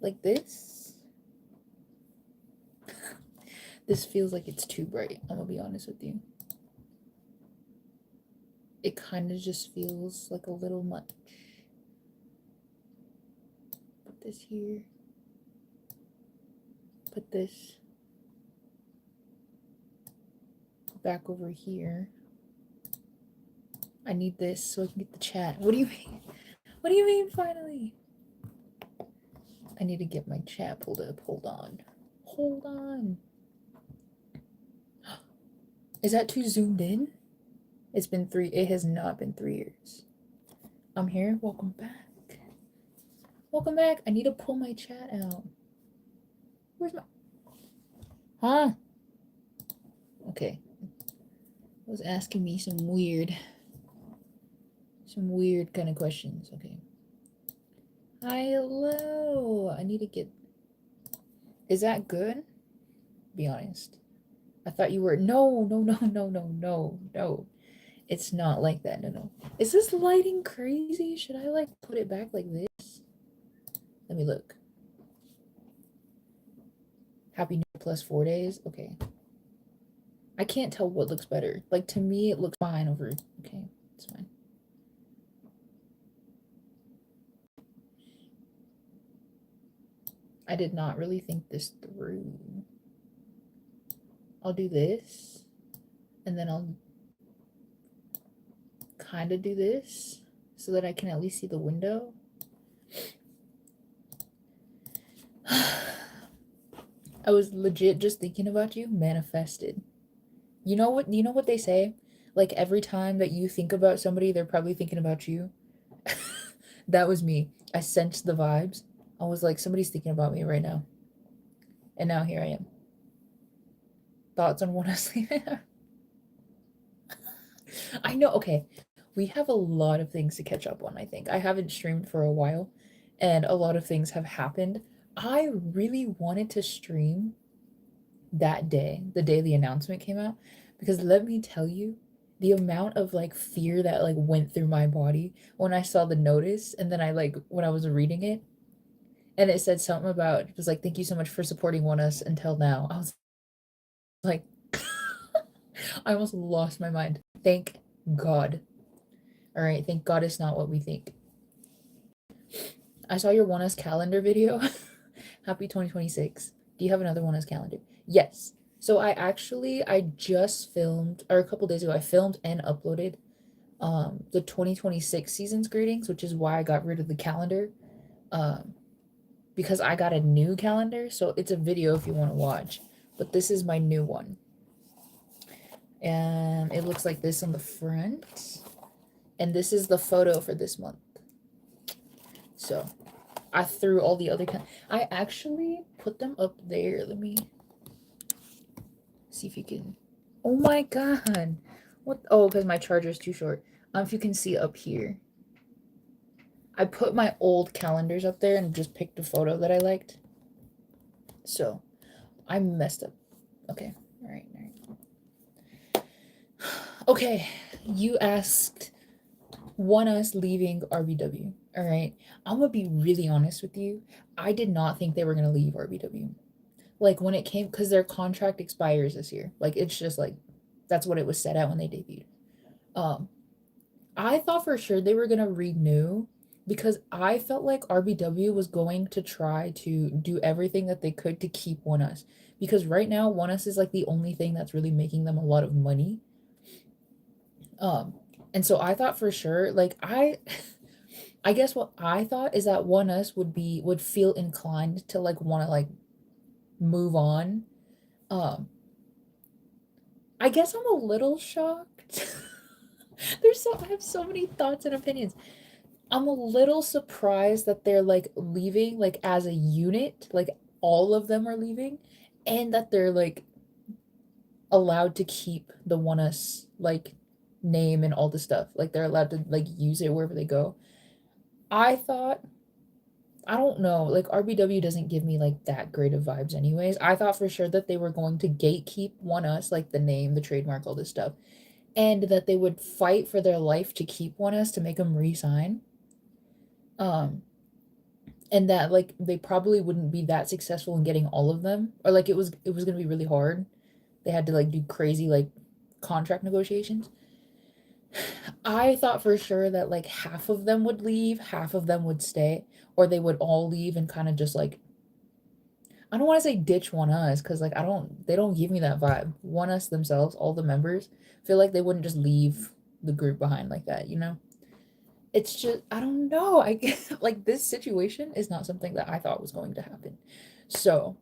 like this. This feels like it's too bright. I'm gonna be honest with you. It kind of just feels like a little much. Put this here. Put this back over here. I need this so I can get the chat. What do you mean? What do you mean finally? I need to get my chat pulled up. Hold on. Hold on. Is that too zoomed in? It has not been 3 years. I'm here. Welcome back. Welcome back. I need to pull my chat out. Where's my... Huh? Okay. It was asking me some weird kind of questions. Okay. Hi, hello. I need to get... Is that good? Be honest. I thought you were... No. It's not like that. No. Is this lighting crazy? Should I, like, put it back like this? Let me look. Happy New Year plus 4 days? Okay. I can't tell what looks better. Like, to me, it looks fine over... Okay, it's fine. I did not really think this through. I'll do this. And then I'll kind of do this so that I can at least see the window. I was legit just thinking about you, manifested. You know what they say? Like, every time that you think about somebody, they're probably thinking about you. That was me. I sensed the vibes. I was like, somebody's thinking about me right now. And now here I am. Thoughts on what I sleep in? I know, okay. We have a lot of things to catch up on, I think. I haven't streamed for a while, and a lot of things have happened. I really wanted to stream that day, the day the announcement came out, because let me tell you, the amount of like fear that like went through my body when I saw the notice, and then when I was reading it, and it said something about, it was like, thank you so much for supporting One Us until now. I was like, I almost lost my mind. Thank God. All right, thank God it's not what we think. I saw your One Us calendar video. Happy 2026. Do you have another One Us calendar? Yes. So I just filmed, or a couple days ago, I filmed and uploaded the 2026 season's greetings, which is why I got rid of the calendar. Because I got a new calendar, so it's a video if you want to watch. But this is my new one. And it looks like this on the front. And this is the photo for this month. So I threw all the other I actually put them up there. Let me see if you can. Oh my God. What? Oh, because my charger is too short. If you can see up here. I put my old calendars up there and just picked a photo that I liked. So I messed up. Okay. All right. Okay. You asked One Us leaving RBW. All right. I'm going to be really honest with you. I did not think they were going to leave RBW. Like, when it came, because their contract expires this year. Like, it's just like, that's what it was set at when they debuted. I thought for sure they were going to renew, because I felt like RBW was going to try to do everything that they could to keep One Us. Because right now, One Us is like the only thing that's really making them a lot of money. And so I thought for sure, like, I guess what I thought is that One Us would feel inclined to like want to like move on. I guess I'm a little shocked. I have so many thoughts and opinions. I'm a little surprised that they're like leaving like as a unit, like all of them are leaving, and that they're like allowed to keep the One Us like name and all the stuff. Like, they're allowed to like use it wherever they go. I thought, I don't know, like, RBW doesn't give me like that great of vibes anyways. I thought for sure that they were going to gatekeep One Us, like the name, the trademark, all this stuff, and that they would fight for their life to keep One Us to make them re-sign. and that like they probably wouldn't be that successful in getting all of them, or like it was going to be really hard. They had to like do crazy like contract negotiations. I thought for sure that like half of them would leave, half of them would stay, or they would all leave and kind of just like, I don't want to say ditch One Us because like they don't give me that vibe. One Us themselves, all the members, feel like they wouldn't just leave the group behind like that, you know? It's just, I don't know. I like this situation is not something that I thought was going to happen. So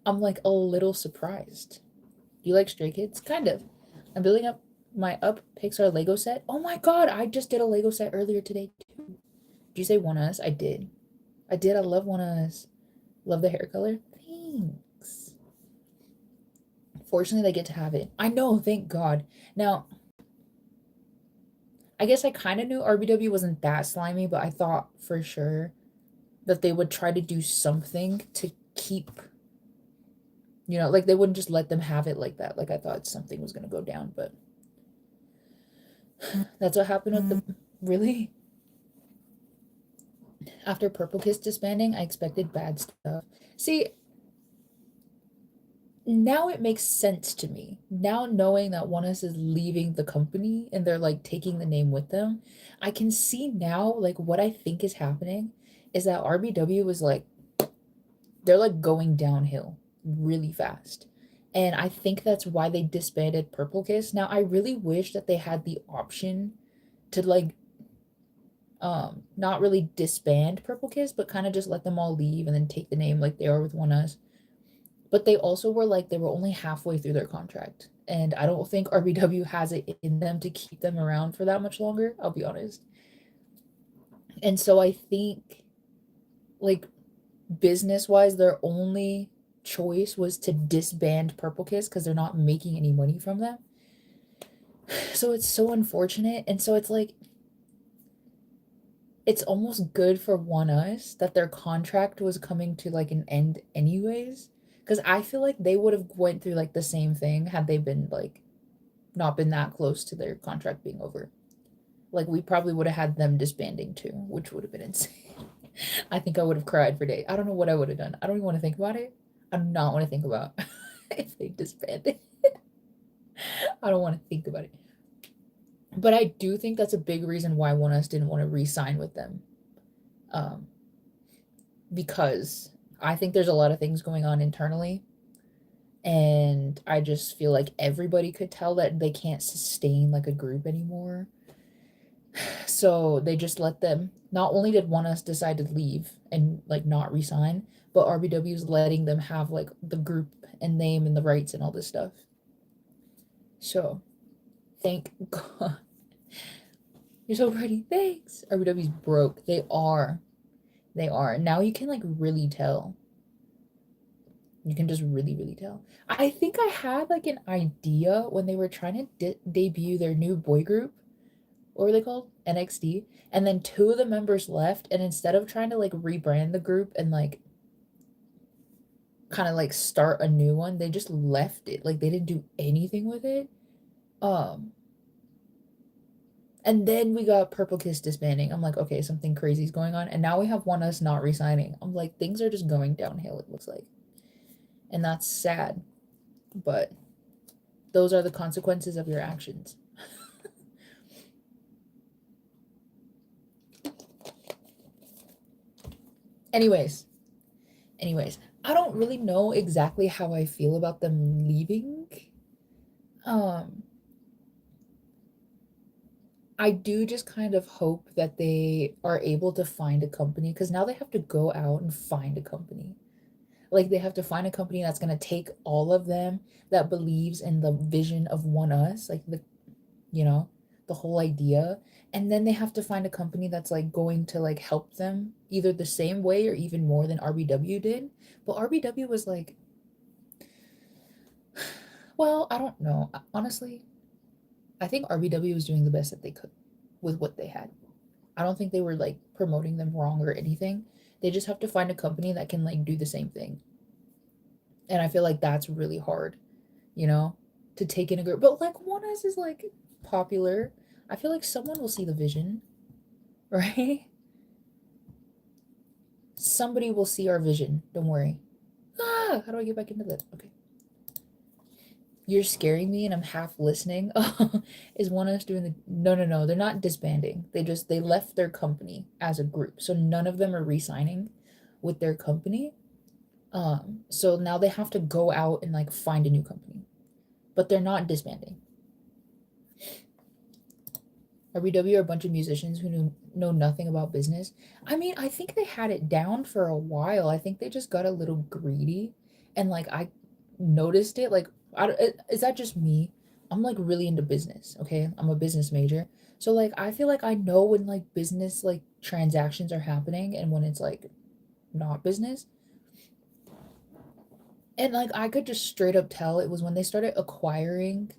I'm like a little surprised. Do you like Stray Kids? Kind of. I'm building up my Up Pixar Lego set. Oh my god, I just did a Lego set earlier today too. Did you say One Us? I did. I did. I love One Us. Love the hair color. Thanks. Fortunately, they get to have it. I know, thank God. Now, I guess I kind of knew RBW wasn't that slimy, but I thought for sure that they would try to do something to keep, like they wouldn't just let them have it like that. Like I thought something was going to go down, but that's what happened with the, really? After Purple Kiss disbanding, I expected bad stuff. See, now it makes sense to me. Now knowing that One Us is leaving the company and they're like taking the name with them, I can see now like what I think is happening is that RBW was like, they're like going downhill really fast. And I think that's why they disbanded Purple Kiss. Now I really wish that they had the option to like not really disband Purple Kiss, but kind of just let them all leave and then take the name like they are with One Us. But they also were like they were only halfway through their contract. And I don't think RBW has it in them to keep them around for that much longer, I'll be honest. And so I think like business wise, their only choice was to disband Purple Kiss because they're not making any money from them. So it's so unfortunate. And so it's like it's almost good for One Us that their contract was coming to like an end anyways. Because I feel like they would have went through like the same thing had they been like not been that close to their contract being over. Like we probably would have had them disbanding too, which would have been insane. I think I would have cried for days. I don't know what I would have done. I don't even want to think about it. I do not want to think about if they disbanded. I don't want to think about it. But I do think that's a big reason why One Us didn't want to re-sign with them. Because I think there's a lot of things going on internally. And I just feel like everybody could tell that they can't sustain like a group anymore. So they just let them. Not only did One Us decide to leave and like not resign, but RBW is letting them have like the group and name and the rights and all this stuff. So thank God. You're so pretty. Thanks. RBW's broke. They are. They are. Now you can like really tell. You can just really, really tell. I think I had like an idea when they were trying to debut their new boy group. What were they called? NXT. And then two of the members left. And instead of trying to like rebrand the group and like kind of like start a new one, they just left it. Like they didn't do anything with it. And then we got Purple Kiss disbanding. I'm like, okay, something crazy is going on. And now we have One Us not resigning. I'm like, things are just going downhill, it looks like. And that's sad. But those are the consequences of your actions. Anyways, I don't really know exactly how I feel about them leaving. I do just kind of hope that they are able to find a company because now they have to go out and find a company. Like they have to find a company that's going to take all of them that believes in the vision of One Us, like the whole idea. And then they have to find a company that's like going to like help them either the same way or even more than RBW did. But RBW was like, well, I don't know. Honestly, I think RBW was doing the best that they could with what they had. I don't think they were like promoting them wrong or anything. They just have to find a company that can like do the same thing. And I feel like that's really hard, to take in a group. But like One Us is like popular. I feel like someone will see the vision, right? Somebody will see our vision. Don't worry. Ah, how do I get back into this? Okay. You're scaring me and I'm half listening. Is one of us doing the no, they're not disbanding. They left their company as a group. So none of them are re-signing with their company. So now they have to go out and like find a new company. But they're not disbanding. RBW are a bunch of musicians who know nothing about business. I mean, I think they had it down for a while. I think they just got a little greedy, and like I noticed it. Like, is that just me? I'm like really into business. Okay, I'm a business major, so like I feel like I know when like business like transactions are happening and when it's like not business. And like I could just straight up tell it was when they started acquiring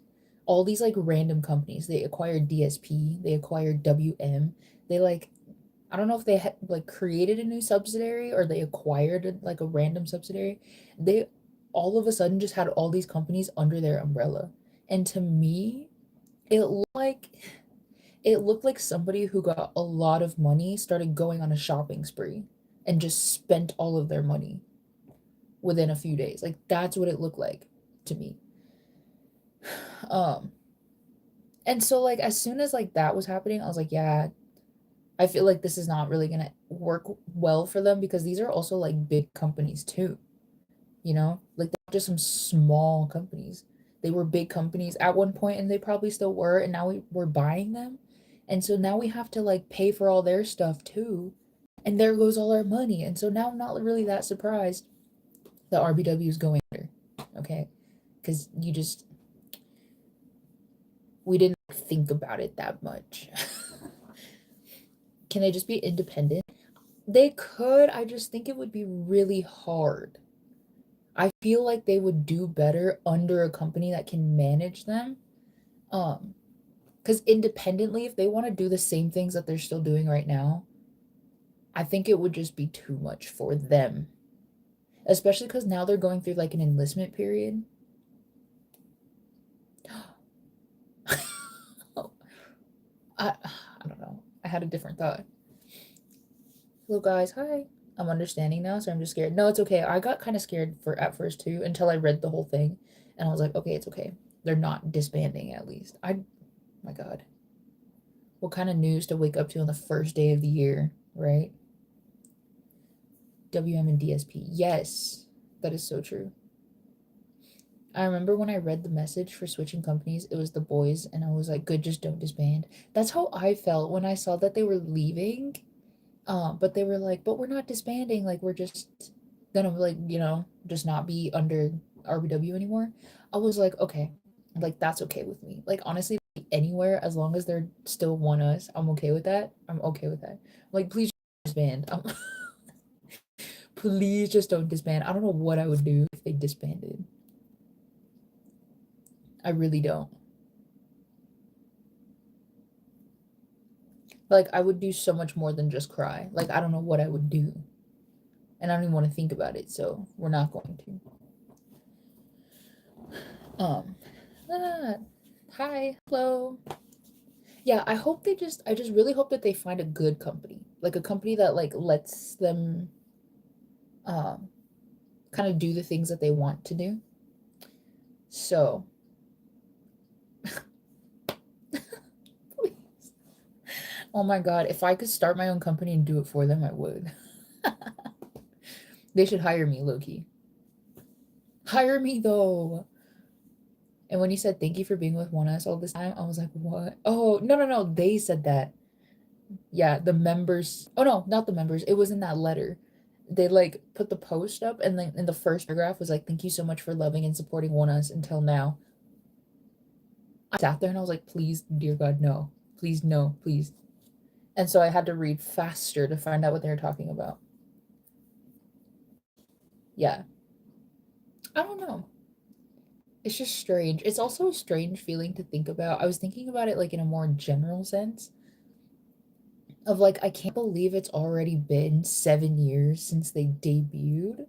all these like random companies. They acquired DSP, they acquired WM. They like I don't know if they had like created a new subsidiary or they acquired like a random subsidiary. They all of a sudden just had all these companies under their umbrella. And to me, it looked like it looked like somebody who got a lot of money started going on a shopping spree and just spent all of their money within a few days. Like that's what it looked like to me. Um and so like as soon as like that was happening, I was like, yeah, I feel like this is not really going to work well for them because these are also like big companies too, you know? Like they're not just some small companies. They were big companies at one point and they probably still were and now we're buying them. And so now we have to like pay for all their stuff too. And there goes all our money. And so now I'm not really that surprised that RBW is going under. Okay? Cuz we didn't think about it that much. Can they just be independent? They could. I just think it would be really hard. I feel like they would do better under a company that can manage them. Um, because independently, if they want to do the same things that they're still doing right now, I think it would just be too much for them. Especially because now they're going through like an enlistment period. I don't know. I had a different thought. Hello guys, hi. I'm understanding now, so I'm just scared. No, it's okay. I got kind of scared for at first too until I read the whole thing, and I was like, okay, it's okay. They're not disbanding at least. My God, what kind of news to wake up to on the first day of the year, right? WM and DSP. Yes, that is so true. I remember when I read the message for switching companies, it was the boys, and I was like, good, just don't disband. That's how I felt when I saw that they were leaving. But they were like, but we're not disbanding, like we're just gonna like, just not be under RBW anymore. I was like, okay, like that's okay with me. Like honestly, anywhere as long as they're still one us, I'm okay with that. I'm okay with that. Like please disband. Please just don't disband. I don't know what I would do if they disbanded. I really don't. Like I would do so much more than just cry. Like I don't know what I would do. And I don't even want to think about it, so we're not going to. Um, ah, hi, hello. Yeah, I just really hope that they find a good company, like a company that like lets them, um, kind of do the things that they want to do. So, please. Oh my God, if I could start my own company and do it for them, I would. They should hire me, Loki. Hire me though. And when you said thank you for being with One Us all this time, I was like, what? Oh, no. They said that. Yeah, the members. Oh no, not the members. It was in that letter. They like put the post up, and then in the first paragraph was like, "Thank you so much for loving and supporting One Us until now." I sat there and I was like, "Please, dear God, no, please, no, please." And so I had to read faster to find out what they were talking about. Yeah, I don't know. It's just strange. It's also a strange feeling to think about. I was thinking about it like in a more general sense of like, I can't believe it's already been 7 years since they debuted.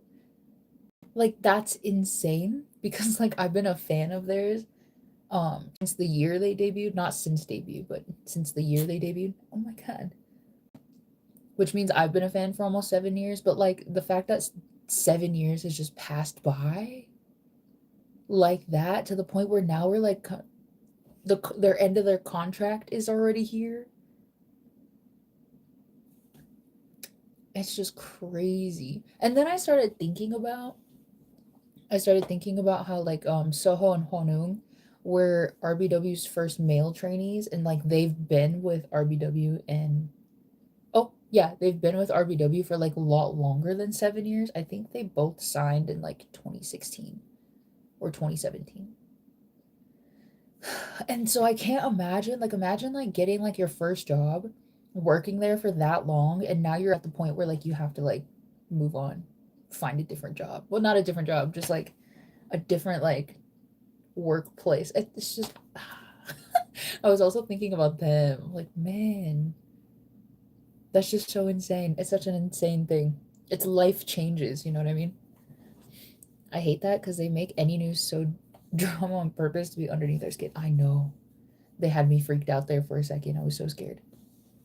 Like that's insane because like I've been a fan of theirs since the year they debuted, not since debut, but since the year they debuted. Oh my God. which means I've been a fan for almost 7 years. But like the fact that 7 years has just passed by like that to the point where now we're like their end of their contract is already here. It's just crazy. And then I started thinking about how like Soho and Honung were RBW's first male trainees, and like they've been with RBW and oh yeah, they've been with RBW for like a lot longer than 7 years. I think they both signed in like 2016 or 2017. And so I can't imagine, like, imagine like getting like your first job, working there for that long, and now you're at the point where like you have to like move on, find a different job. Well, not a different job, just like a different like workplace. It's just I was also thinking about them. Like, man, that's just so insane. It's such an insane thing. It's life changes, you know what I mean? I hate that because they make any news so drama on purpose to be underneath their skin. I know. They had me freaked out there for a second. I was so scared.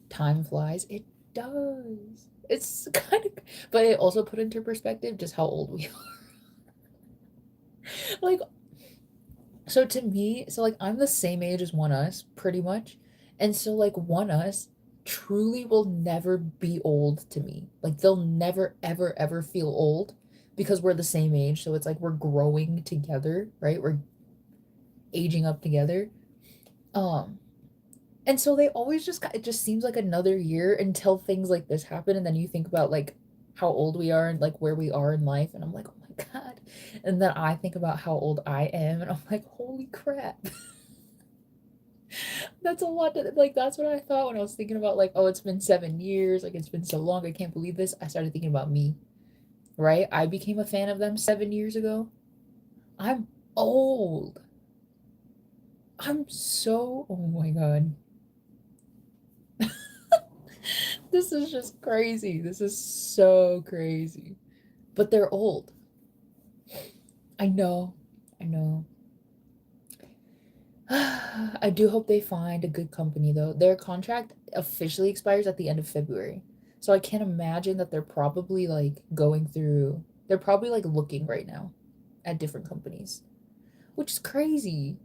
Time flies. It does. It's kind of, but it also put into perspective just how old we are. Like, so to me, so like I'm the same age as One Us, pretty much. And so like One Us truly will never be old to me. Like they'll never ever ever feel old because we're the same age. So it's like we're growing together, right? We're aging up together. Um and so they always just it just seems like another year until things like this happen, and then you think about like how old we are and like where we are in life, and I'm like, "Oh my God." And then I think about how old I am, and I'm like, "Holy crap." That's a lot to, like that's what I thought when I was thinking about like, oh, it's been 7 years, like it's been so long, I can't believe this. I started thinking about me, right? I became a fan of them 7 years ago. I'm old. Oh my God. This is just crazy. This is so crazy. But they're old. I know. I know. I do hope they find a good company though. Their contract officially expires at the end of February. So I can't imagine that they're probably like looking right now at different companies, which is crazy.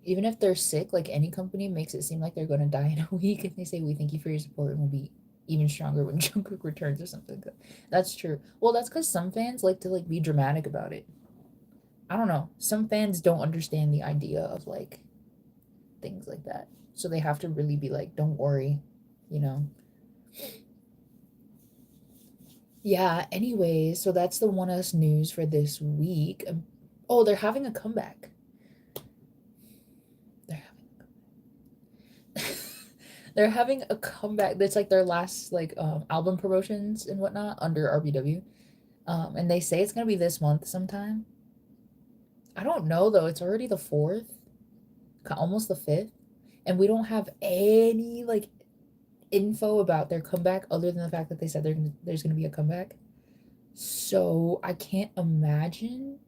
Even if they're sick, like any company makes it seem like they're going to die in a week and they say, "We thank you for your support and we'll be even stronger when Jungkook returns," or something like that. That's true. Well, that's because some fans like to like be dramatic about it. I don't know. Some fans don't understand the idea of like things like that. So they have to really be like, "Don't worry," you know. Yeah, anyways, so that's the One Us news for this week. Oh, they're having a comeback. They're having they're having a comeback. That's like their last like album promotions and whatnot under RBW. And they say it's gonna be this month sometime. I don't know though. It's already the 4th, almost the 5th, and we don't have any like info about their comeback other than the fact that they said there's gonna be a comeback. So I can't imagine.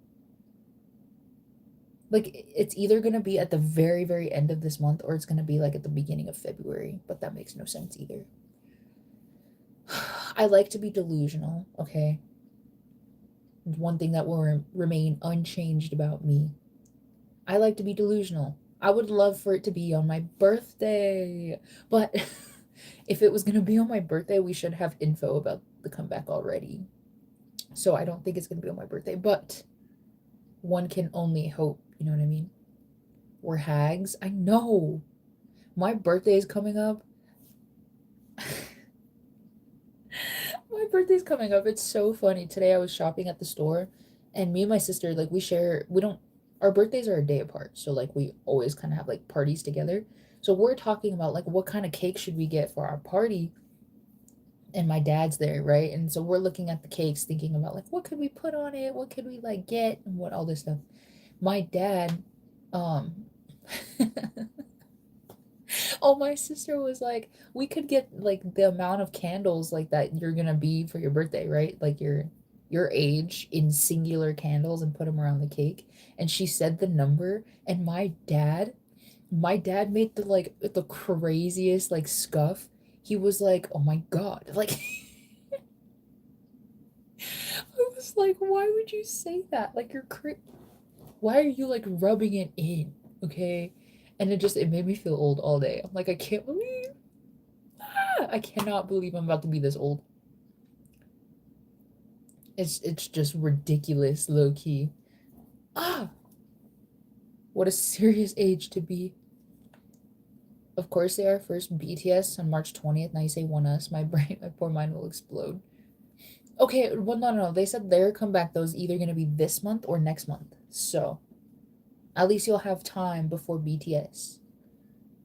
Like it's either gonna be at the very, very end of this month or it's gonna be like at the beginning of February, but that makes no sense either. I like to be delusional, okay? One thing that will remain unchanged about me. I like to be delusional. I would love for it to be on my birthday, but if it was gonna be on my birthday, we should have info about the comeback already. So I don't think it's gonna be on my birthday, but one can only hope, you know what I mean? We're hags. I know. My birthday is coming up. My birthday's coming up. It's so funny. Today I was shopping at the store and me and my sister, like we don't, our birthdays are a day apart. So like we always kind of have like parties together. So we're talking about like what kind of cake should we get for our party, and my dad's there, right? And so we're looking at the cakes thinking about like what could we put on it? What could we like get and what all this stuff. My dad um oh, my sister was like, we could get like the amount of candles like that you're gonna be for your birthday, right? Like your age in singular candles and put them around the cake. And she said the number, and my dad made the like the craziest like scuff. he was like, "Oh my God." Like, I was like, "Why would you say that? Like, why are you like rubbing it in?" Okay. And it made me feel old all day. I'm like, I can't believe, I cannot believe I'm about to be this old. It's just ridiculous, low key. Ah, what a serious age to be. Of course they are. First BTS on March 20th. Now you say ONEUS. My poor mind will explode. Okay, well, no. They said their comeback though is either gonna be this month or next month. So at least you'll have time before BTS.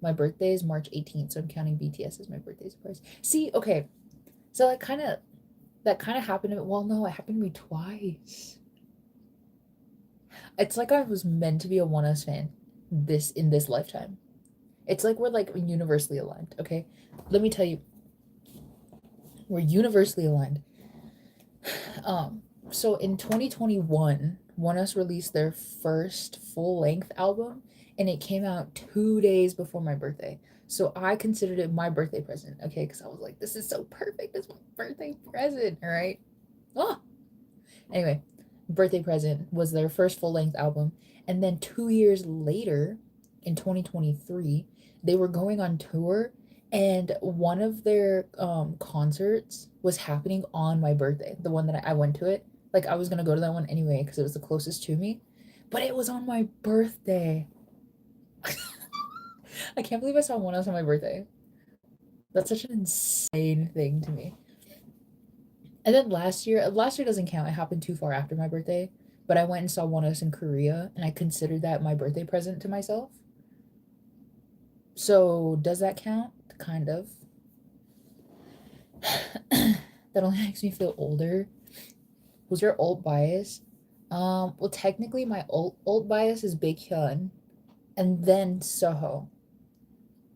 My birthday is March 18th, so I'm counting BTS as my birthday surprise. See, okay, so that kind of happened to me. Well, no, it happened to me twice. It's like I was meant to be a ONEUS fan in this lifetime. It's like we're like universally aligned, okay? Let me tell you, we're universally aligned. Um, so in 2021, ONEUS released their first full-length album, and it came out 2 days before my birthday. So I considered it my birthday present, okay? Because I was like, this is so perfect. It's my birthday present, all right? Oh, anyway, birthday present was their first full-length album, and then 2 years later, in 2023, they were going on tour, and one of their concerts was happening on my birthday, the one that I went to it. Like, I was gonna go to that one anyway because it was the closest to me, but it was on my birthday. I can't believe I saw one else on my birthday. That's such an insane thing to me. And then last year doesn't count. It happened too far after my birthday. But I went and saw ONEUS in Korea, and I considered that my birthday present to myself. So does that count? Kind of. That only makes me feel older. Was your old bias? Well, technically, my old bias is Baekhyun, and then Soho,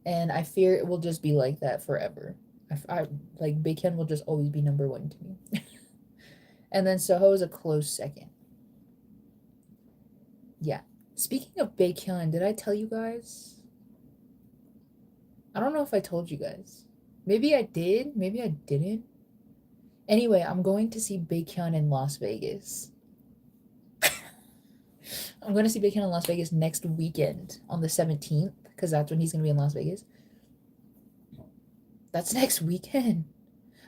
and I fear it will just be like that forever. I like Baekhyun will just always be number one to me, and then Soho is a close second. Yeah. Speaking of Baekhyun, did I tell you guys? I don't know if I told you guys. Maybe I did. Maybe I didn't. Anyway, I'm going to see Baekhyun in Las Vegas. I'm going to see Baekhyun in Las Vegas next weekend on the 17th because that's when he's going to be in Las Vegas. That's next weekend.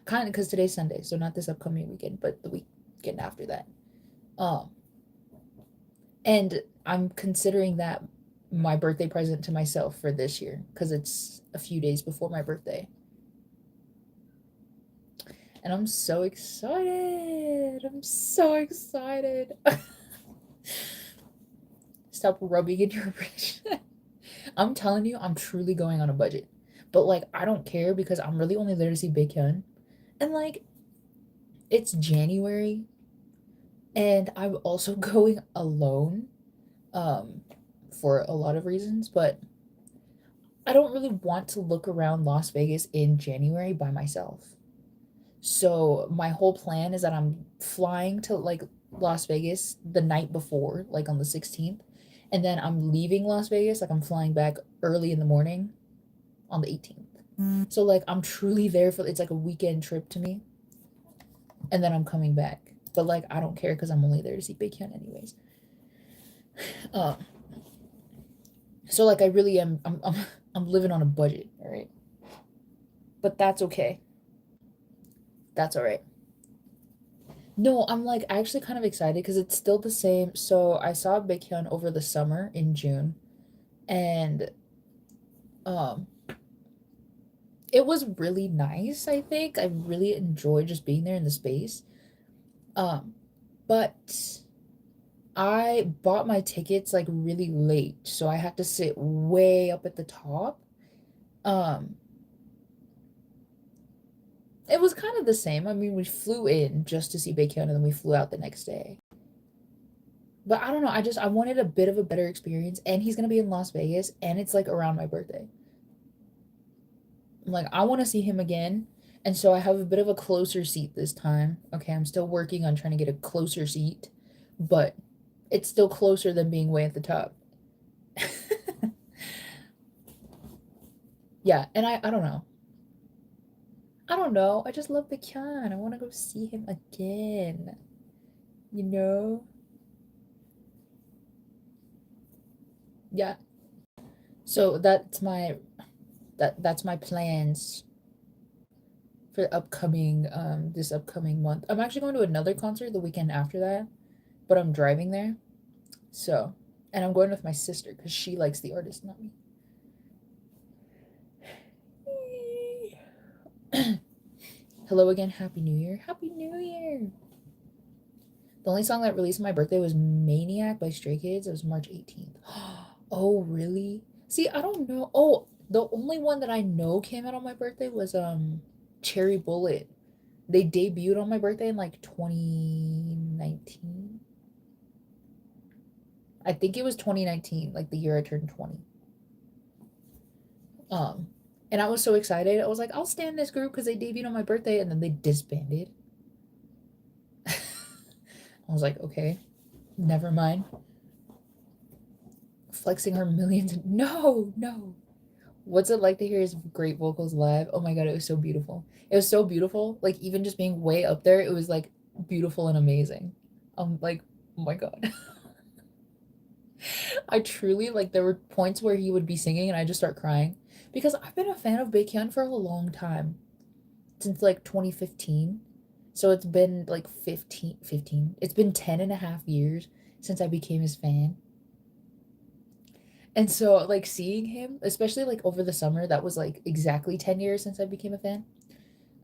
Kind of because today's Sunday, so not this upcoming weekend, but the weekend after that. Um, and I'm considering that my birthday present to myself for this year because it's a few days before my birthday. And I'm so excited. I'm so excited. Stop rubbing in your rich. I'm telling you, I'm truly going on a budget. But like, I don't care because I'm really only there to see Baekhyun. And like, it's January, and I'm also going alone, um, for a lot of reasons. But I don't really want to look around Las Vegas in January by myself. So my whole plan is that I'm flying to like Las Vegas the night before, like on the 16th, and then I'm leaving Las Vegas, like I'm flying back early in the morning on the 18th. So like I'm truly there for it's like a weekend trip to me, and then I'm coming back. But like I don't care because I'm only there to see Baekhyun anyways. Uh, so like I really am I'm living on a budget, all right? But that's okay. That's all right. No, I'm like actually kind of excited because it's still the same. So I saw Baekhyun over the summer in June, and um, it was really nice. I think I really enjoyed just being there in the space. Um, but I bought my tickets like really late, so I had to sit way up at the top. Um, it was kind of the same. I mean, we flew in just to see Baekhyun, and then we flew out the next day. But I don't know. I wanted a bit of a better experience, and he's gonna be in Las Vegas, and it's like around my birthday. I'm like, I want to see him again, and so I have a bit of a closer seat this time. Okay, I'm still working on trying to get a closer seat, but it's still closer than being way at the top. Yeah, and I don't know. I don't know. I just love Baekhyun. I want to go see him again. You know? Yeah. So that's my plans for upcoming this upcoming month. I'm actually going to another concert the weekend after that, but I'm driving there. So, and I'm going with my sister because she likes the artist, not me. Hello again, Happy New Year. Happy New Year. The only song that released on my birthday was Maniac by Stray Kids. It was March 18th. Oh, really? See, I don't know. Oh, the only one that I know came out on my birthday was Cherry Bullet. They debuted on my birthday in like 2019. I think it was 2019, like the year I turned 20. Um, and I was so excited. I was like, I'll stand this group because they debuted on my birthday, and then they disbanded. I was like, okay, never mind. Flexing her millions. No, no. What's it like to hear his great vocals live? Oh my god, it was so beautiful. It was so beautiful. Like even just being way up there, it was like beautiful and amazing. Like, oh my god. I truly like there were points where he would be singing and I just start crying because I've been a fan of Baekhyun for a long time. Since like 2015. So it's been like 15. It's been 10 and a half years since I became his fan. And so like seeing him, especially like over the summer, that was like exactly 10 years since I became a fan.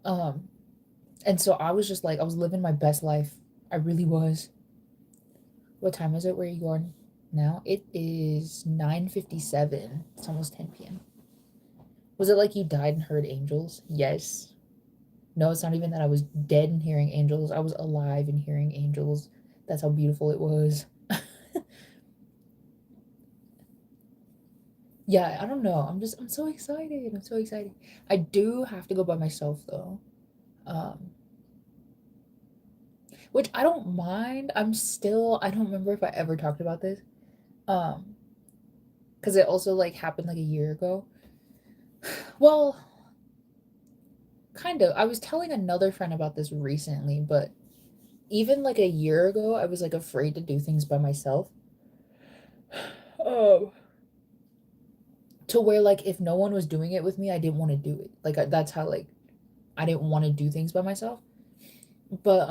Um and so I was just like I was living my best life. I really was. What time is it where you are now? It is 9:57. It's almost 10 p.m. Was it like you died and heard angels? Yes. No, it's not even that I was dead and hearing angels. I was alive and hearing angels. That's how beautiful it was. Yeah, I don't know. I'm so excited. I'm so excited. I do have to go by myself though. Um, which I don't mind. I don't remember if I ever talked about this. Um, because it also like happened like a year ago. Well, kind of. I was telling another friend about this recently, but even like a year ago, I was like afraid to do things by myself. Oh. To where like if no one was doing it with me, I didn't want to do it. Like that's how like I didn't want to do things by myself. But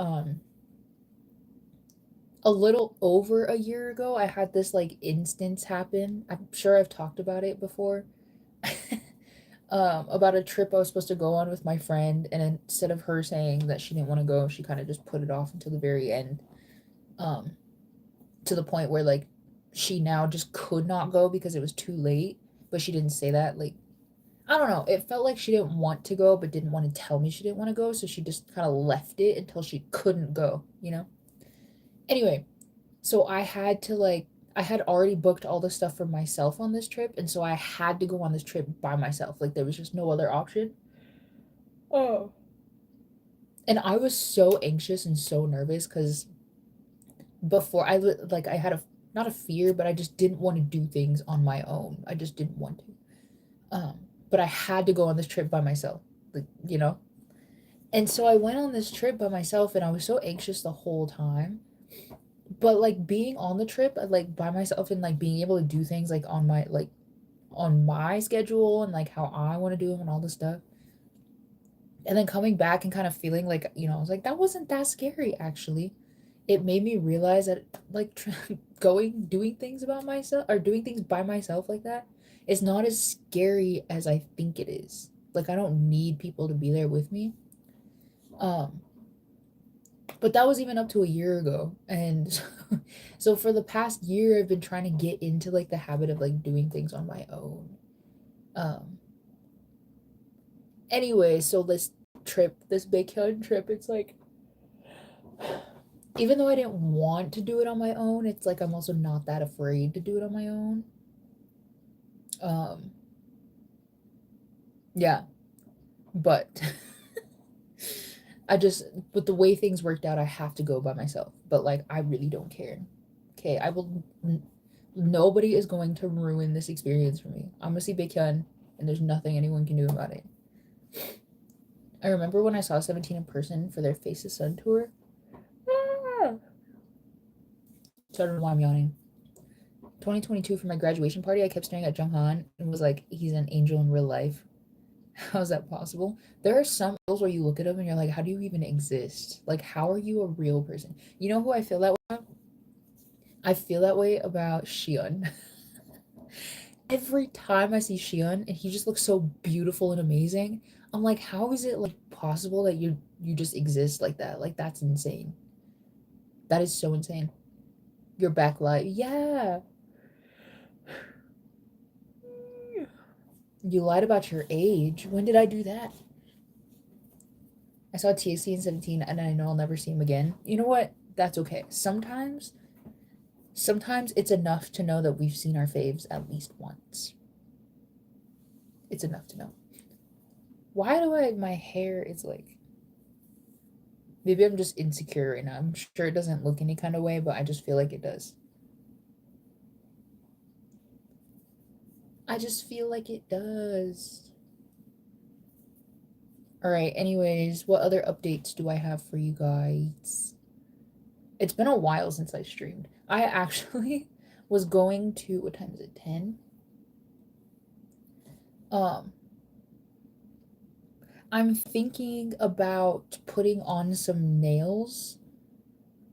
a little over a year ago, I had this like instance happen. I'm sure I've talked about it before. About a trip I was supposed to go on with my friend, and instead of her saying that she didn't want to go, she kind of just put it off until the very end. Um, to the point where like she now just could not go because it was too late. But she didn't say that. Like I don't know. It felt like she didn't want to go, but didn't want to tell me she didn't want to go, so she just kind of left it until she couldn't go, you know? Anyway, so I had already booked all the stuff for myself on this trip, and so I had to go on this trip by myself. Like there was just no other option. Oh. And I was so anxious and so nervous because before like I had a not a fear, but I just didn't want to do things on my own. I just didn't want to. But I had to go on this trip by myself, like you know. And so I went on this trip by myself, and I was so anxious the whole time. But like being on the trip, like by myself, and like being able to do things like on my schedule and like how I want to do them and all this stuff. And then coming back and kind of feeling like, I was like, that wasn't that scary actually. It made me realize that like doing things about myself or doing things by myself like that is not as scary as I think it is. Like I don't need people to be there with me. Um, but that was even up to a year ago. And so for the past year I've been trying to get into like the habit of like doing things on my own. Um, anyway, so this Baekhyun trip, it's like even though I didn't want to do it on my own, it's like I'm also not that afraid to do it on my own. Um, yeah, but with the way things worked out, I have to go by myself. But like, I really don't care. Okay, nobody is going to ruin this experience for me. I'm gonna see Baekhyun, and there's nothing anyone can do about it. I remember when I saw 17 in person for their Face the Sun tour. Ah! So I don't know why I'm yawning. 2022 for my graduation party, I kept staring at Junghan and was like, he's an angel in real life. How is that possible? There are some girls where you look at them and you're like, how do you even exist? Like, how are you a real person? You know who I feel that way about? I feel that way about Xion. Every time I see Xion and he just looks so beautiful and amazing, I'm like, how is it like possible that you just exist like that? Like that's insane. That is so insane. Your backlight. Yeah. You lied about your age. When did I do that? I saw TXT in 17 and I know I'll never see him again. You know what? That's okay. Sometimes it's enough to know that we've seen our faves at least once. It's enough to know. Why do my hair is like, maybe I'm just insecure right now. I'm sure it doesn't look any kind of way, but I just feel like it does. I just feel like it does. All right, anyways, what other updates do I have for you guys? It's been a while since I streamed. I actually was going to, what time is it? 10? Um, I'm thinking about putting on some nails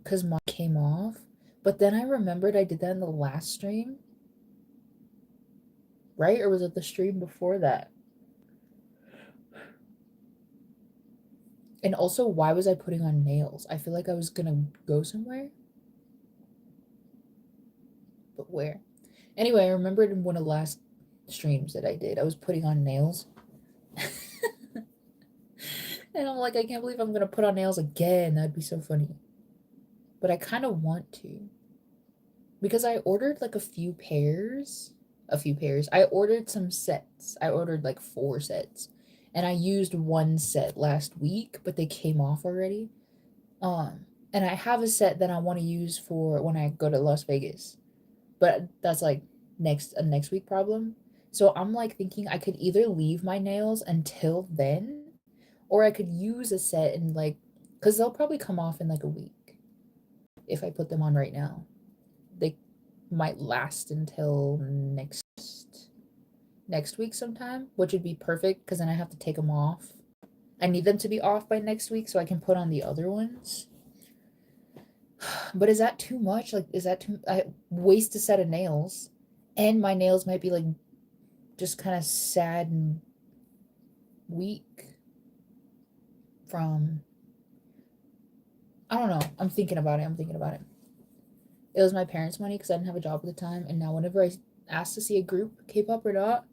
because mine came off. But then I remembered I did that in the last stream, right? Or was it the stream before that? And also, why was I putting on nails? I feel like I was gonna go somewhere. But where? Anyway, I remembered in one of the last streams that I did, I was putting on nails. And I'm like, I can't believe I'm gonna put on nails again. That'd be so funny. But I kind of want to. Because I ordered like a few pairs. A few pairs. I ordered some sets. I ordered like 4 sets. And I used one set last week, but they came off already. And I have a set that I want to use for when I go to Las Vegas. But that's like a next week problem. So I'm like thinking I could either leave my nails until then, or I could use a set and like, because they'll probably come off in like a week if I put them on right now. They might last until next week sometime, which would be perfect because then I have to take them off. I need them to be off by next week so I can put on the other ones. But is that too much? Like, is that too? I waste a set of nails, and my nails might be like just kind of sad and weak from. I don't know. I'm thinking about it. It was my parents' money because I didn't have a job at the time, and now whenever I ask to see a group, K-pop or not,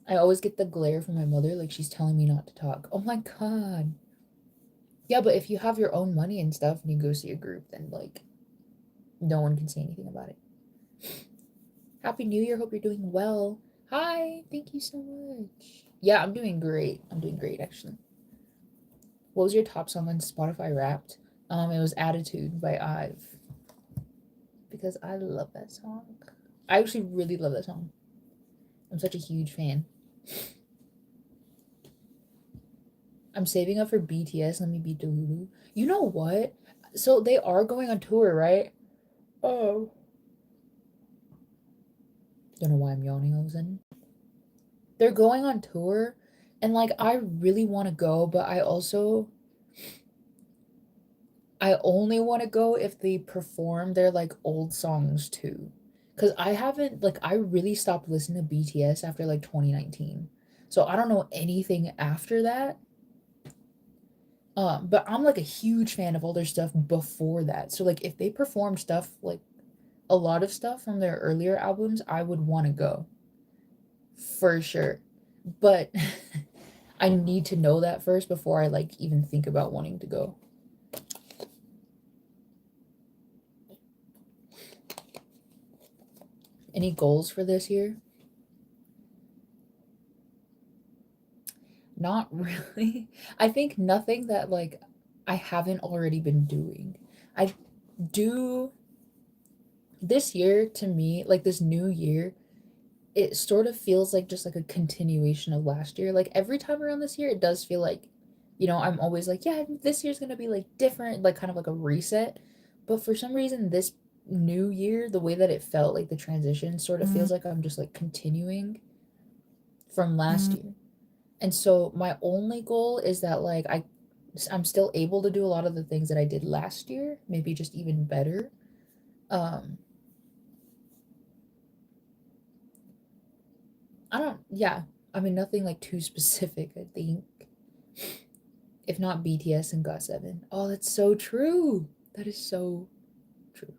I always get the glare from my mother, like she's telling me not to talk. Oh my god. Yeah, but if you have your own money and stuff and you go see a group, then like no one can say anything about it. Happy New Year. Hope you're doing well. Hi. Thank you so much. Yeah, I'm doing great. I'm doing great actually. What was your top song on Spotify Wrapped? It was Attitude by IVE. Because I love that song. I actually really love that song. I'm such a huge fan. I'm saving up for BTS. Let me be Delulu. You know what? So they are going on tour, right? Oh. Don't know why I'm yawning all of a sudden. They're going on tour, and like I really want to go, but I only want to go if they perform their like old songs too. Cause I haven't like I really stopped listening to BTS after like 2019. So I don't know anything after that. But I'm like a huge fan of all their stuff before that. So like if they perform stuff like a lot of stuff from their earlier albums, I would want to go. For sure. But I need to know that first before I like even think about wanting to go. Any goals for this year? Not really. I think nothing that like I haven't already been doing. I do this year to me, like this new year it sort of feels like just like a continuation of last year. Like every time around this year, it does feel like, I'm always like, yeah, this year's gonna be like different, like kind of like a reset. But for some reason, this new year, the way that it felt, like the transition, sort of feels like I'm just like continuing from last year. And so my only goal is that like I'm still able to do a lot of the things that I did last year, maybe just even better. Um I don't yeah, I mean nothing like too specific, I think. If not BTS and GOT7. Oh, that's so true. That is so true.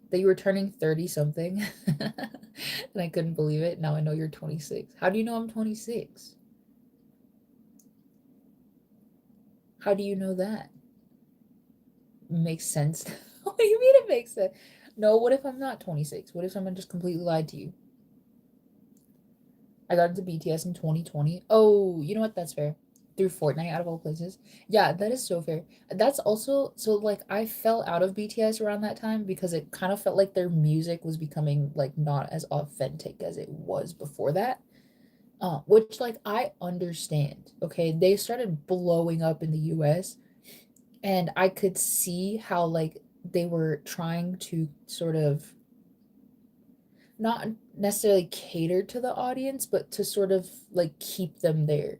That you were turning 30 something. And I couldn't believe it. Now I know you're 26. How do you know I'm 26? How do you know that? Makes sense. What do you mean it makes sense? No, what if I'm not 26? What if someone just completely lied to you? I got into BTS in 2020. Oh, you know what? That's fair. Through Fortnite, out of all places. Yeah, that is so fair. That's also so like I fell out of BTS around that time because it kind of felt like their music was becoming like not as authentic as it was before that. Which like I understand. Okay, they started blowing up in the US, and I could see how like they were trying to sort of not necessarily cater to the audience, but to sort of like keep them there,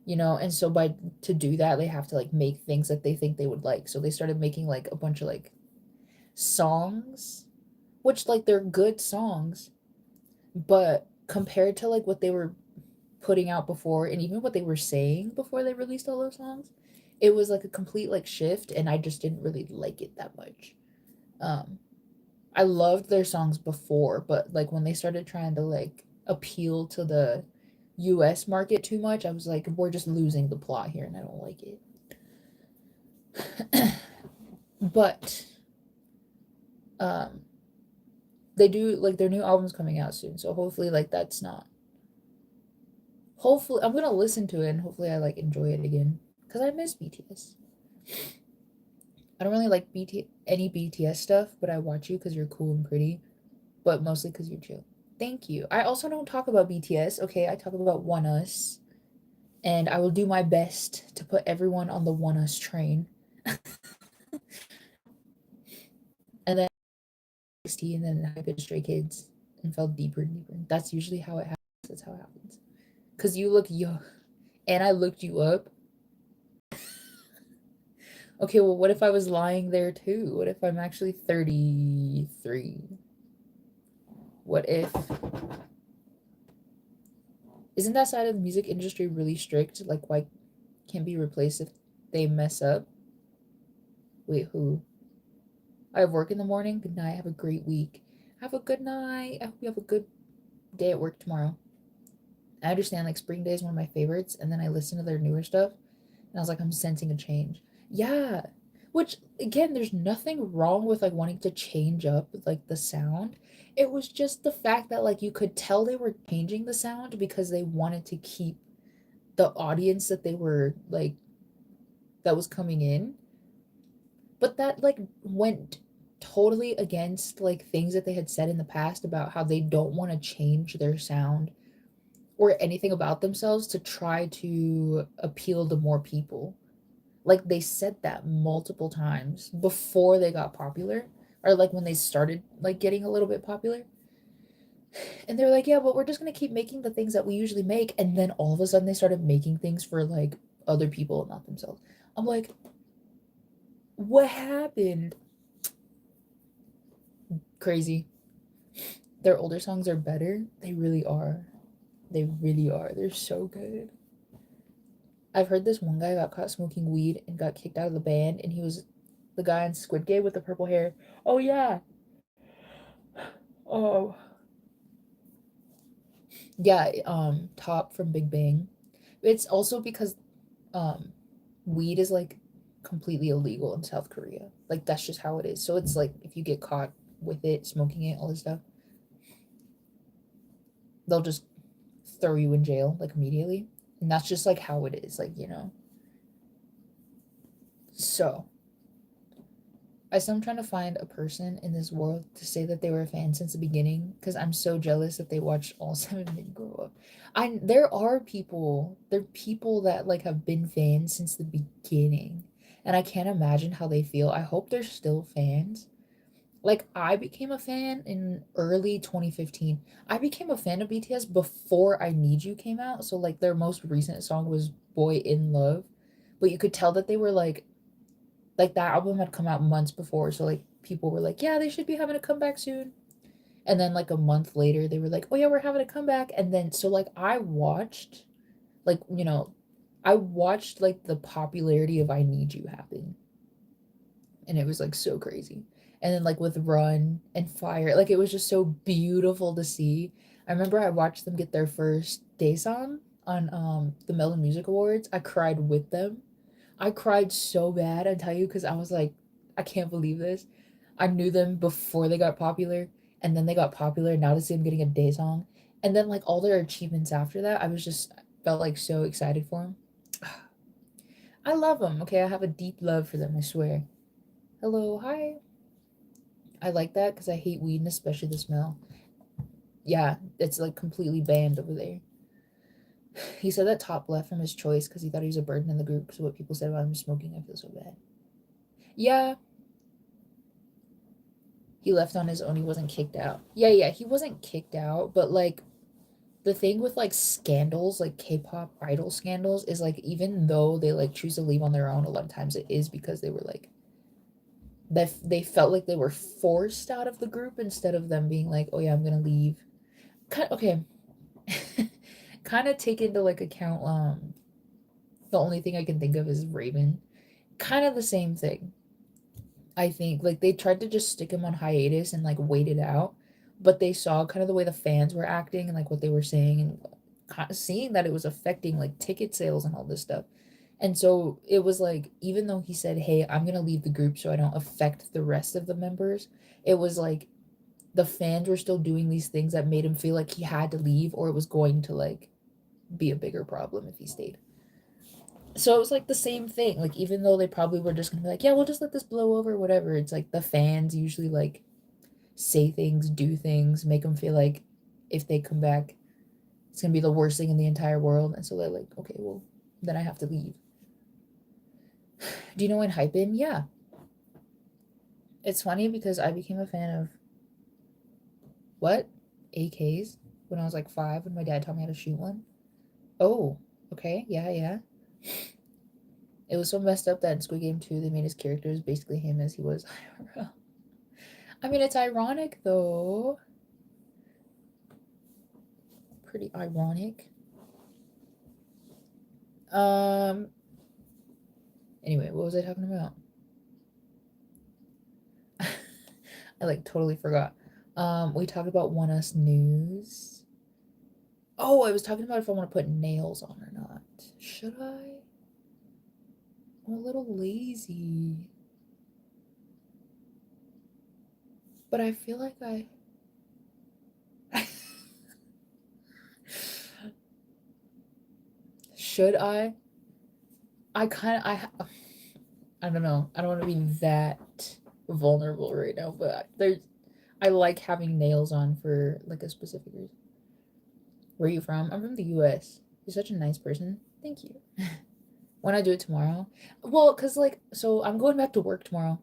and so by to do that they have to like make things that they think they would like, so they started making like a bunch of like songs, which like they're good songs, but compared to like what they were putting out before and even what they were saying before they released all those songs, it was like a complete like shift, and I just didn't really like it that much. um I loved their songs before, but like when they started trying to like appeal to the US market too much, I was like, we're just losing the plot here and I don't like it. But um they do like their new album's coming out soon, so hopefully like that's not hopefully I'm gonna listen to it and hopefully I like enjoy it again because I miss BTS. I don't really like any BTS stuff, but I watch you because you're cool and pretty, but mostly because you're chill. Thank you. I also don't talk about BTS, okay? I talk about One Us, and I will do my best to put everyone on the One Us train. And then XT, and then I picked Stray Kids and fell deeper and deeper. That's usually how it happens. That's how it happens. Because you look young, and I looked you up. Okay, well, what if I was lying there too? What if I'm actually 33? What if. Isn't that side of the music industry really strict? Like, why can't be replaced if they mess up? Wait, who? I have work in the morning. Good night. Have a great week. Have a good night. I hope you have a good day at work tomorrow. I understand like Spring Day is one of my favorites, and then I listen to their newer stuff, and I was like, I'm sensing a change. Yeah. Which again, there's nothing wrong with like wanting to change up like the sound. It was just the fact that like you could tell they were changing the sound because they wanted to keep the audience that they were like that was coming in. But that like went totally against like things that they had said in the past about how they don't want to change their sound or anything about themselves to try to appeal to more people. Like they said that multiple times before they got popular, or like when they started like getting a little bit popular. And they're like, yeah, but we're just gonna keep making the things that we usually make. And then all of a sudden they started making things for like other people and not themselves. I'm like, what happened? Crazy. Their older songs are better. They really are. They really are. They're so good. I've heard this one guy got caught smoking weed and got kicked out of the band, and he was the guy in Squid Game with the purple hair. Oh yeah. Oh yeah. Top from Big Bang. It's also because um, weed is like completely illegal in South Korea. Like that's just how it is. So it's like if you get caught with it, smoking it, all this stuff, they'll just throw you in jail like immediately. And that's just like how it is. Like. So I still am trying to find a person in this world to say that they were a fan since the beginning because I'm so jealous that they watched all seven and didn't grow up. There are people that like have been fans since the beginning, and I can't imagine how they feel. I hope they're still fans. Like I became a fan in early 2015. I became a fan of BTS before I Need You came out. So like their most recent song was Boy in Love. But you could tell that they were like that album had come out months before, so like people were like, yeah, they should be having a comeback soon. And then like a month later, they were like, oh yeah, we're having a comeback. And then so like like I watched like the popularity of I Need You happen, and it was like so crazy. And then like with Run and Fire, like it was just so beautiful to see. I remember I watched them get their first day song on the Melon Music Awards. I cried with them. I cried so bad, I tell you, because I was like, I can't believe this. I knew them before they got popular, and then they got popular. Now to see them getting a day song, and then like all their achievements after that, I was just felt like so excited for them. I love them. Okay, I have a deep love for them. I swear. Hello, hi. I like that because I hate weed and especially the smell. Yeah, it's like completely banned over there. He said that Top left from his choice because he thought he was a burden in the group. So what people said about him smoking, I feel so bad. Yeah, he left on his own. He wasn't kicked out. Yeah, he wasn't kicked out, but like the thing with like scandals, like K-pop idol scandals, is like even though they like choose to leave on their own, a lot of times it is because they were like that they felt like they were forced out of the group instead of them being like, oh yeah, I'm gonna leave. Okay, kind of take into like account. The only thing I can think of is Raven. Kind of the same thing. I think like they tried to just stick him on hiatus and like wait it out, but they saw kind of the way the fans were acting and like what they were saying and seeing that it was affecting like ticket sales and all this stuff. And so it was like even though he said, "Hey, I'm going to leave the group so I don't affect the rest of the members." It was like the fans were still doing these things that made him feel like he had to leave or it was going to like be a bigger problem if he stayed. So it was like the same thing. Like even though they probably were just gonna be like, yeah, we'll just let this blow over, whatever. It's like the fans usually like say things, do things, make them feel like if they come back, it's gonna be the worst thing in the entire world. And so they're like, okay, well, then I have to leave. Do you know ENHYPEN? Yeah. It's funny because I became a fan of what? AKs when I was like 5 when my dad taught me how to shoot one. Oh, okay, yeah. It was so messed up that in Squid Game 2 they made his characters basically him as he was IRL. I mean, it's ironic though. Pretty ironic. Um. Anyway, what was I talking about? I like totally forgot. We talked about One Us News. Oh, I was talking about if I want to put nails on or not. Should I? I'm a little lazy. But I feel like I. Should I? I don't know. I don't want to be that vulnerable right now, but I like having nails on for like a specific reason. Where are you from? I'm from the US. You're such a nice person. Thank you. When I do it tomorrow. Well, cause like so I'm going back to work tomorrow.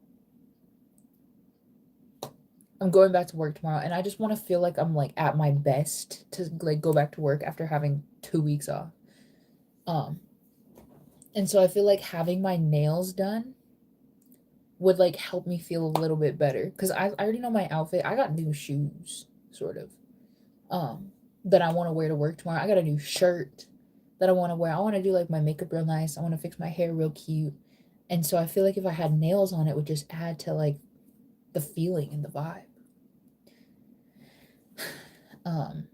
I'm going back to work tomorrow and I just want to feel like I'm like at my best to like go back to work after having 2 weeks off. Um and so I feel like having my nails done would like help me feel a little bit better because I already know my outfit. I got new shoes, sort of, um, that I want to wear to work tomorrow. I got a new shirt that I want to wear. I want to do like my makeup real nice. I want to fix my hair real cute, and so I feel like if I had nails on, it would just add to like the feeling and the vibe. Um,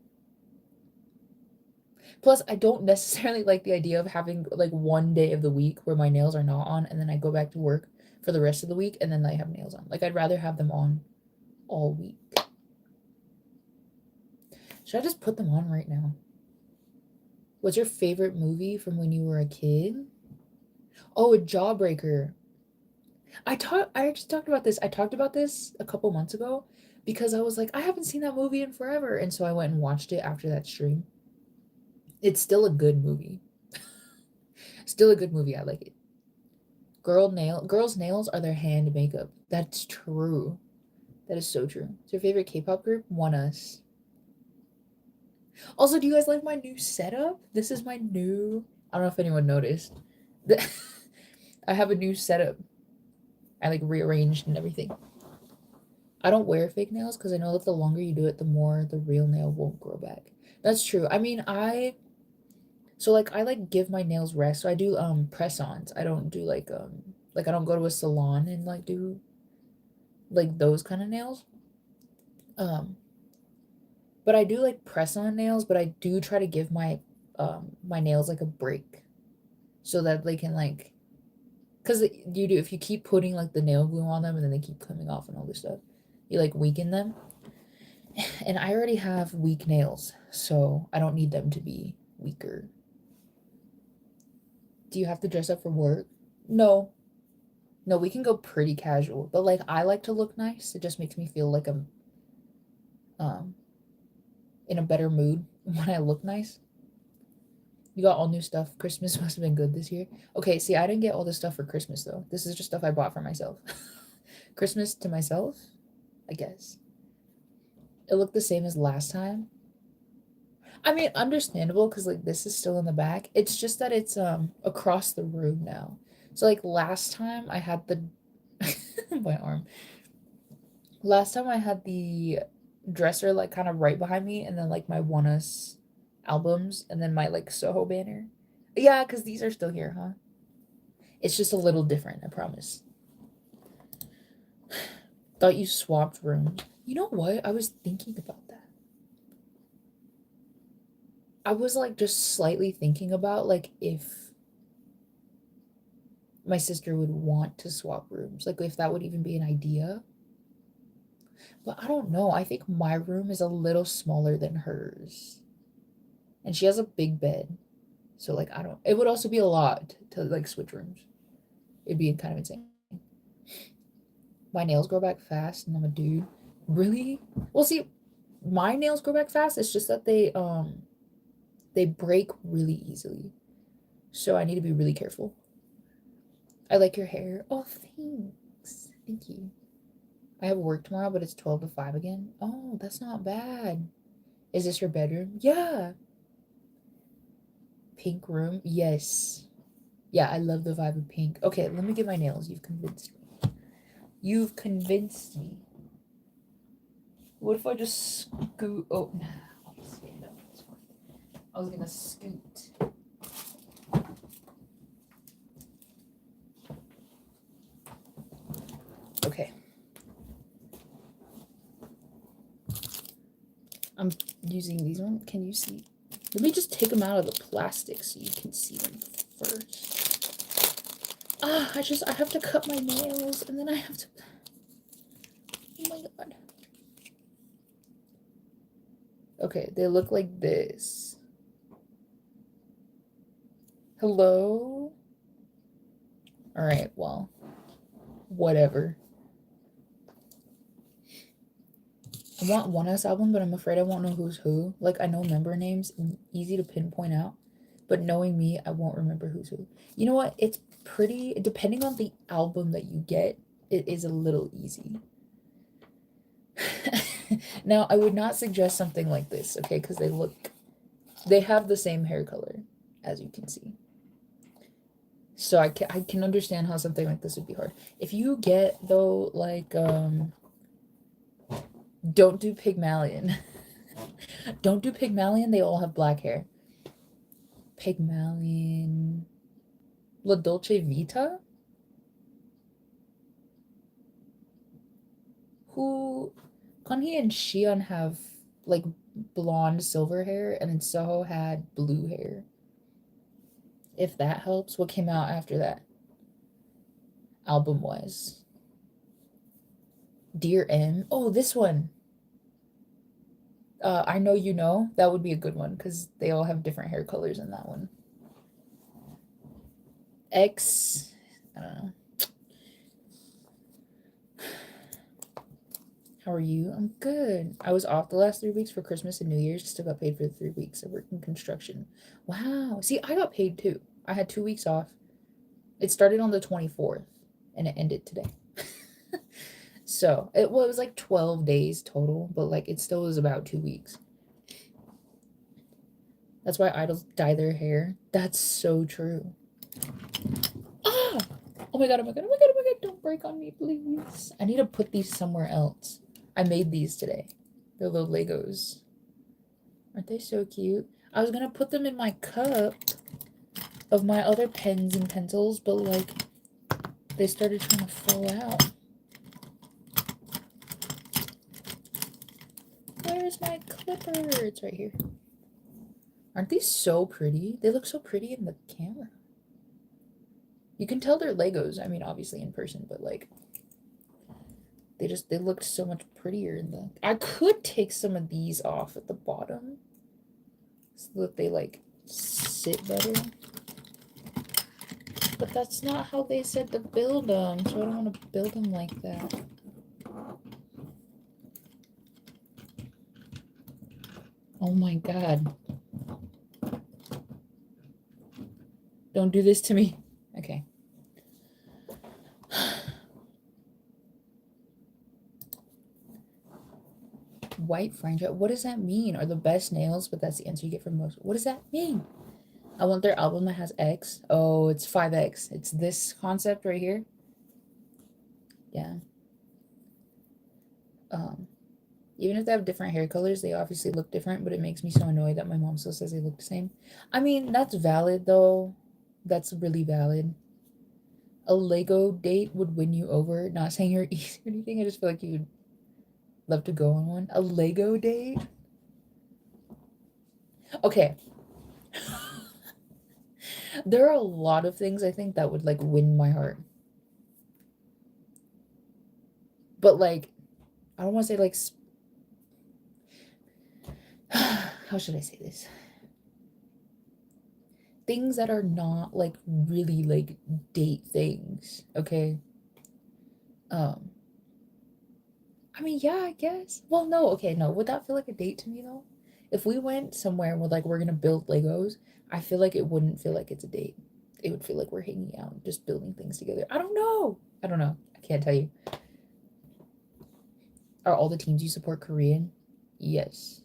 Plus, I don't necessarily like the idea of having like one day of the week where my nails are not on, and then I go back to work for the rest of the week, and then I have nails on. Like I'd rather have them on all week. Should I just put them on right now? What's your favorite movie from when you were a kid? Oh, a Jawbreaker. I actually talked about this. I talked about this a couple months ago because I was like, I haven't seen that movie in forever, and so I went and watched it after that stream. It's still a good movie. Still a good movie. I like it. Girls' nails are their hand makeup. That's true. That is so true. It's your favorite K-pop group? ONEUS. Also, do you guys like my new setup? This is my new. I don't know if anyone noticed. I have a new setup. I like rearranged and everything. I don't wear fake nails because I know that the longer you do it, the more the real nail won't grow back. That's true. I mean, I like give my nails rest. So I do press-ons. I don't do like I don't go to a salon and like do like those kind of nails. Um but I do like press-on nails, but I do try to give my nails like a break so that they can like cuz you do if you keep putting like the nail glue on them and then they keep coming off and all this stuff, you like weaken them. And I already have weak nails, so I don't need them to be weaker. Do you have to dress up for work? No. No, we can go pretty casual. But like I like to look nice. It just makes me feel like I'm um in a better mood when I look nice. You got all new stuff. Christmas must have been good this year. Okay, see, I didn't get all this stuff for Christmas though. This is just stuff I bought for myself. Christmas to myself, I guess. It looked the same as last time. I mean, understandable because like this is still in the back. It's just that it's across the room now. So like last time I had the my arm. Last time I had the dresser like kind of right behind me and then like my ONEUS albums and then my like Soho banner. Yeah, because these are still here, huh? It's just a little different, I promise. Thought you swapped rooms. You know what? I was thinking about that. I was like just slightly thinking about like if my sister would want to swap rooms, like if that would even be an idea. But I don't know. I think my room is a little smaller than hers. And she has a big bed. So like I don't it would also be a lot to like switch rooms. It'd be kind of insane. My nails grow back fast and I'm a dude. Really? Well see, my nails grow back fast. It's just that they break really easily. So I need to be really careful. I like your hair. Oh, thanks. Thank you. I have work tomorrow, but it's 12 to 5 again. Oh, that's not bad. Is this your bedroom? Yeah. Pink room? Yes. Yeah, I love the vibe of pink. Okay, let me get my nails. You've convinced me. You've convinced me. What if I just scoot? Oh, nah, I'll just stand up. It's fine. I was gonna scoot. Okay. I'm using these ones. Can you see? Let me just take them out of the plastic so you can see them first. Ah, I have to cut my nails and then I have to. Oh my god. Okay, they look like this. Hello? Alright, well, whatever. I want ONEUS album, but I'm afraid I won't know who's who. Like, I know member names and easy to pinpoint out, but knowing me, I won't remember who's who. You know what? It's pretty, depending on the album that you get, it is a little easy. Now, I would not suggest something like this, okay? Because they have the same hair color, as you can see. So I can understand how something like this would be hard. If you get, though, like, don't do Pygmalion. Don't do Pygmalion, they all have black hair. Pygmalion... La Dolce Vita? Who... Kanhee and Xion have, like, blonde silver hair, and then Soho had blue hair. If that helps. What came out after that? Album-wise. Dear M? Oh, this one! I Know You Know? That would be a good one, because they all have different hair colors in that one. X... I don't know. How are you? I'm good. I was off the last 3 weeks for Christmas and New Year's. Still got paid for the 3 weeks. I work in construction. Wow. See, I got paid too. I had 2 weeks off. It started on the 24th and it ended today. So it was like 12 days total, but like it still was about 2 weeks. That's why idols dye their hair. That's so true. Ah! Oh my god, oh my god, oh my god, oh my god, don't break on me, please. I need to put these somewhere else. I made these today. They're little Legos. Aren't they so cute? I was gonna put them in my cup of my other pens and pencils, but like they started trying to fall out. Where's my clipper? It's right here. Aren't these so pretty? They look so pretty in the camera. You can tell they're Legos. I mean, obviously in person, but like they looked so much prettier in the. I could take some of these off at the bottom so that they like sit better. But that's not how they said to build them, so I don't want to build them like that. Oh my god. Don't do this to me. Okay. White fringe. What does that mean? Are the best nails, but that's the answer you get from most. What does that mean? I want their album that has X. Oh, it's 5X. It's this concept right here. Yeah. Even if they have different hair colors, they obviously look different, but it makes me so annoyed that my mom still says they look the same. I mean, that's valid though. That's really valid. A Lego date would win you over. Not saying you're easy or anything. I just feel like you'd love to go on one. A Lego date? Okay. There are a lot of things I think that would like win my heart. But like, I don't want to say like, how should I say this? Things that are not like really like date things, okay? I mean, yeah, I guess. Well, no, okay, no. Would that feel like a date to me though? If we went somewhere and we're like, we're gonna build Legos, I feel like it wouldn't feel like it's a date. It would feel like we're hanging out, just building things together. I don't know. I don't know. I can't tell you. Are all the teams you support Korean? Yes.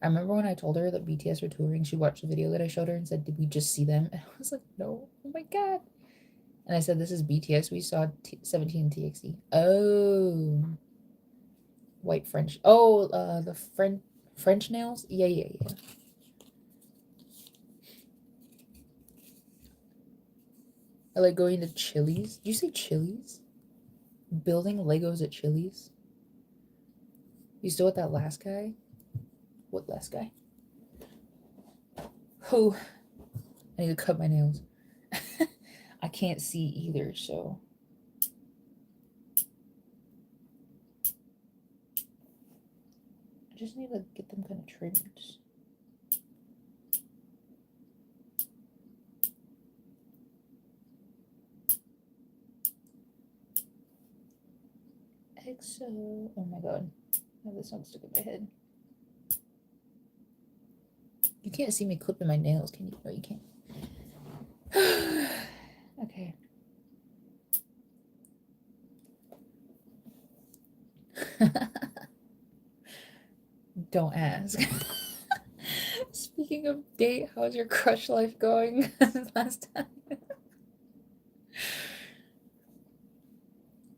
I remember when I told her that BTS were touring, she watched the video that I showed her and said, "Did we just see them?" And I was like, "No." Oh my god. And I said, "This is BTS. We saw 17 TXT." Oh. White French. Oh, the French nails? Yeah, yeah, yeah. I like going to Chili's. Did you say Chili's? Building Legos at Chili's? You still with that last guy? What last guy? Oh, I need to cut my nails. I can't see either, so. I just need to get them kind of trimmed. EXO. Oh my god. Oh, this one's stuck in my head. You can't see me clipping my nails, can you? No, you can't. Okay. Don't ask. Speaking of date, how's your crush life going last time?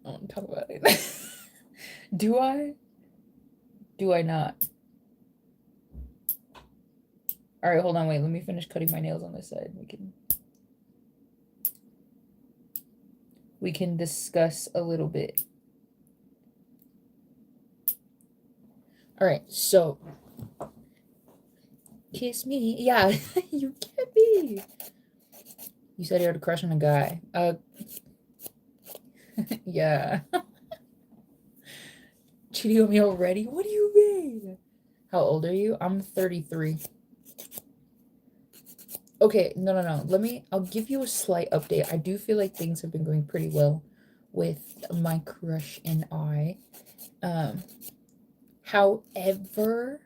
I don't talk about it. Do I? Do I not? All right, hold on, wait. Let me finish cutting my nails on this side. We can discuss a little bit. All right, so kiss me. Yeah, you can't be. You said you had a crush on a guy. Yeah. Cheating on me already? What do you mean? How old are you? I'm 33. Okay, no. I'll give you a slight update. I do feel like things have been going pretty well with my crush and I. However,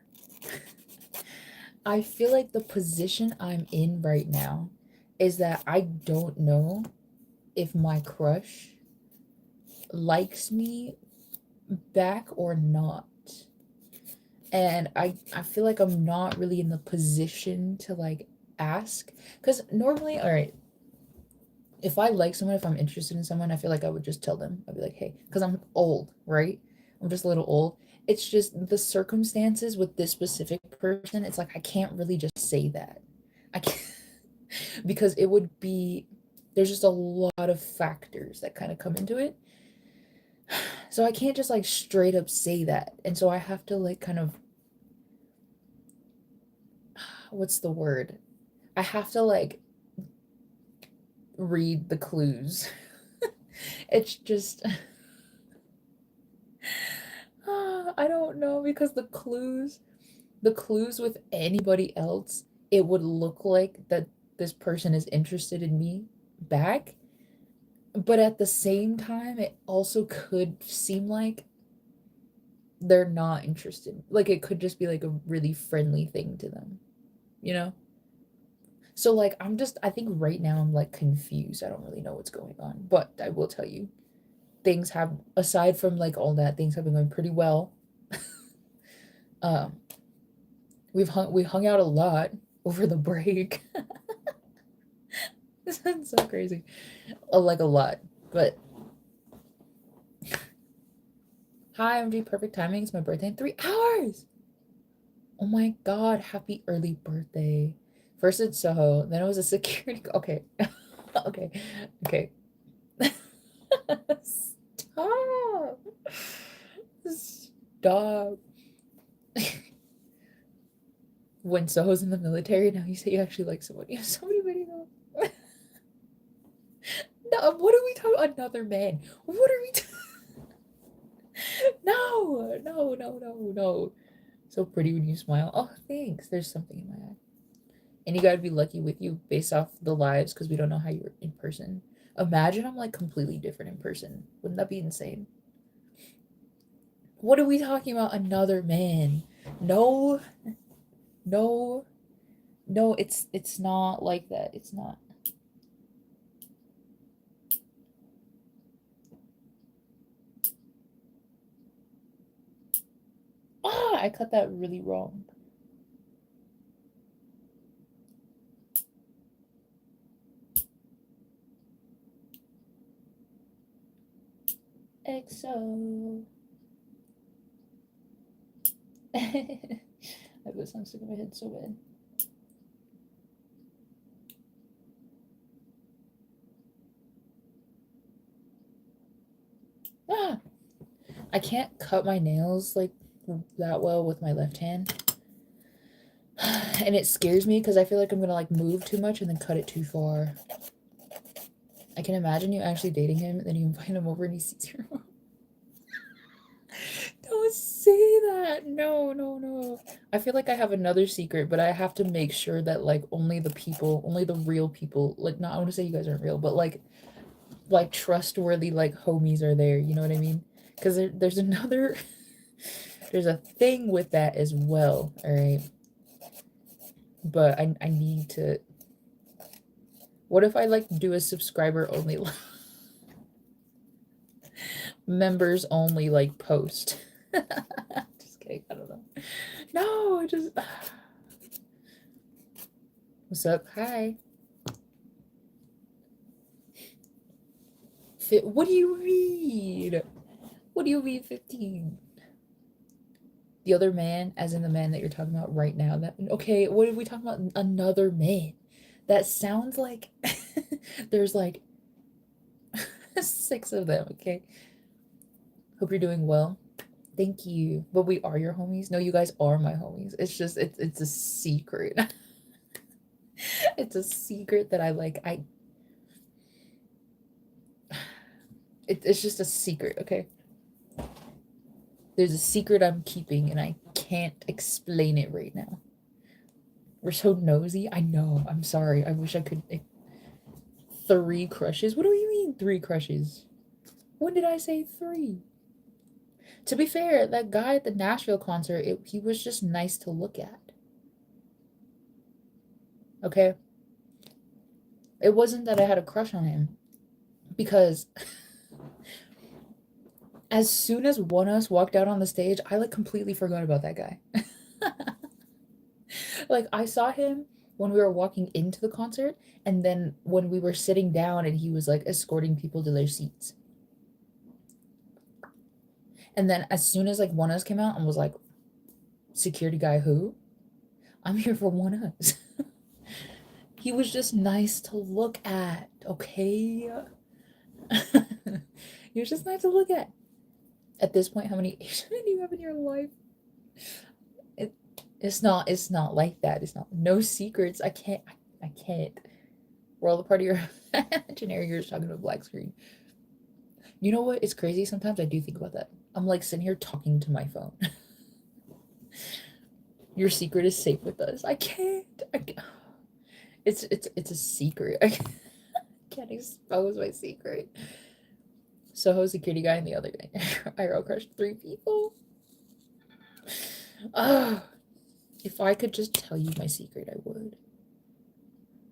I feel like the position I'm in right now is that I don't know if my crush likes me back or not. And I feel like I'm not really in the position to like ask, cuz normally, all right, if I like someone, if I'm interested in someone, I feel like I would just tell them. I'd be like, "Hey," cuz I'm old, right? I'm just a little old. It's just the circumstances with this specific person, it's like I can't really just say that. I can't because it would be there's just a lot of factors that kind of come into it. So I can't just like straight up say that. And so I have to like kind of what's the word? I have to like read the clues. It's just I don't know because the clues with anybody else, it would look like that this person is interested in me back, but at the same time it also could seem like they're not interested. Like it could just be like a really friendly thing to them, you know? So like I think right now I'm like confused. I don't really know what's going on. But I will tell you, things have aside from like all that, things have been going pretty well. Um we hung out a lot over the break. This sounds so crazy. Like a lot. But hi, MG, perfect timing. It's my birthday in 3 hours. Oh my god, happy early birthday. First it's Soho, then it was a security. Okay. Okay. Okay. Stop. Stop. When Soho's in the military, now you say you actually like someone. You have so many videos. No, what are we talking? Another man. What are we? No, no, no, no, no. So pretty when you smile. Oh, thanks. There's something in my eye. And you gotta be lucky with you based off the lives because we don't know how you're in person. Imagine I'm like completely different in person. Wouldn't that be insane? What are we talking about? Another man? No, no, no. It's not like that. It's not. Ah, I cut that really wrong. EXO. That sounds stuck in my head so bad. Ah, I can't cut my nails like that well with my left hand. And it scares me because I feel like I'm gonna like move too much and then cut it too far. I can imagine you actually dating him and then you invite him over and he sees your mom. Don't say that. No, no, no. I feel like I have another secret, but I have to make sure that like only the real people, like not I want to say you guys aren't real, but like trustworthy like homies are there. You know what I mean? Because there's another there's a thing with that as well. All right, but I need to. What if I like do a subscriber only, members only like post? Just kidding. I don't know. No, I just. What's up? Hi. What do you mean? What do you mean 15? The other man, as in the man that you're talking about right now. That okay? What are we talking about? Another man. That sounds like there's like 6 of them. Okay. Hope you're doing well. Thank you. But we are your homies. No, you guys are my homies. It's just it's a secret. It's a secret that it's just a secret, okay? There's a secret I'm keeping and I can't explain it right now. We're so nosy. I know. I'm sorry. I wish I could. 3 crushes? What do you mean 3 crushes? When did I say 3? To be fair, that guy at the Nashville concert, he was just nice to look at. Okay? It wasn't that I had a crush on him. Because as soon as One Us walked out on the stage, I like completely forgot about that guy. Like I saw him when we were walking into the concert, and then when we were sitting down and he was like escorting people to their seats. And then as soon as like One Us came out and was like, security guy who? I'm here for One Us. He was just nice to look at, okay? He was just nice to look at. At this point, how many Asian men do you have in your life? It's not like that. It's not no secrets. I can't. We're all a part of your imaginary. You're just talking to a black screen. You know what? It's crazy. Sometimes I do think about that. I'm like sitting here talking to my phone. Your secret is safe with us. I can't. It's a secret. I can't expose my secret. Soho, security guy, and the other guy. I girl crushed 3 people. If I could just tell you my secret, I would.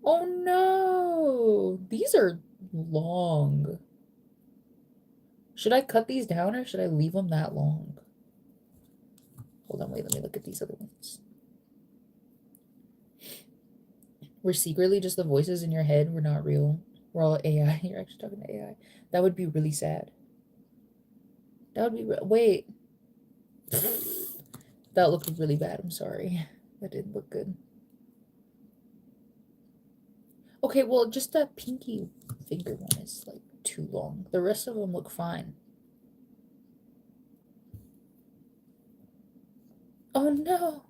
Oh no! These are long. Should I cut these down or should I leave them that long? Hold on, wait, let me look at these other ones. We're secretly just the voices in your head. We're not real. We're all AI. You're actually talking to AI. That would be really sad. That would be... Wait. That looked really bad. I'm sorry. That didn't look good. Okay, well, just that pinky finger one is, like, too long. The rest of them look fine. Oh, no.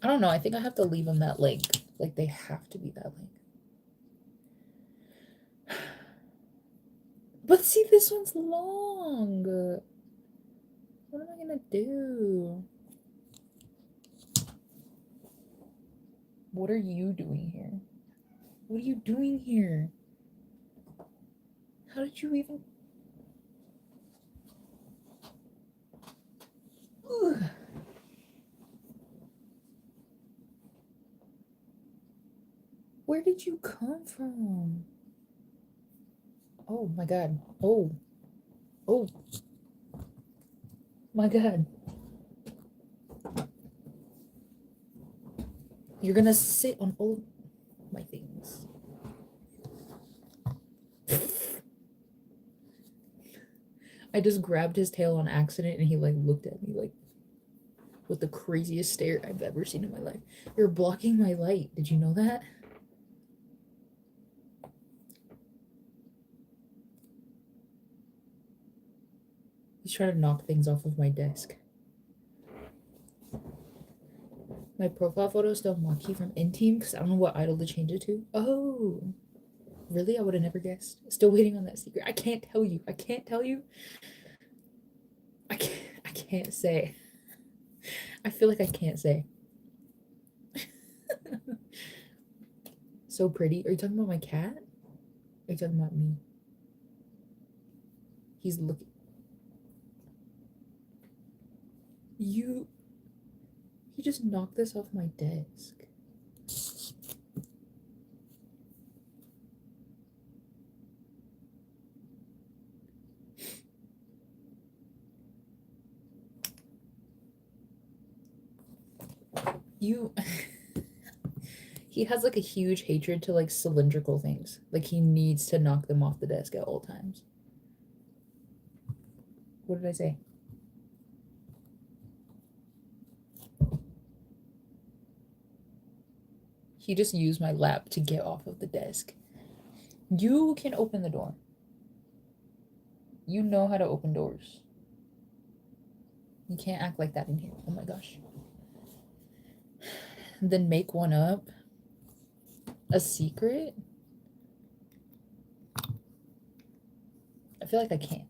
I don't know. I think I have to leave them that length. Like, they have to be that length. But see, this one's long. What am I gonna do? What are you doing here? What are you doing here? How did you even... Ugh. Where did you come from? Oh my god. Oh. Oh. My god. You're gonna sit on all my things. I just grabbed his tail on accident and he like looked at me like with the craziest stare I've ever seen in my life. You're blocking my light. Did you know that? He's trying to knock things off of my desk. My profile photo is still Maki from Inteam because I don't know what idol to change it to. Oh, really? I would have never guessed. Still waiting on that secret. I can't tell you. I can't tell you. I can't say. I feel like I can't say. So pretty. Are you talking about my cat? Are you talking about me? He's looking. He just knocked this off my desk. He has like a huge hatred to like cylindrical things. Like he needs to knock them off the desk at all times. What did I say? He just used my lap to get off of the desk. You can open the door. You know how to open doors. You can't act like that in here. Oh my gosh. Then make one up. A secret? I feel like I can't.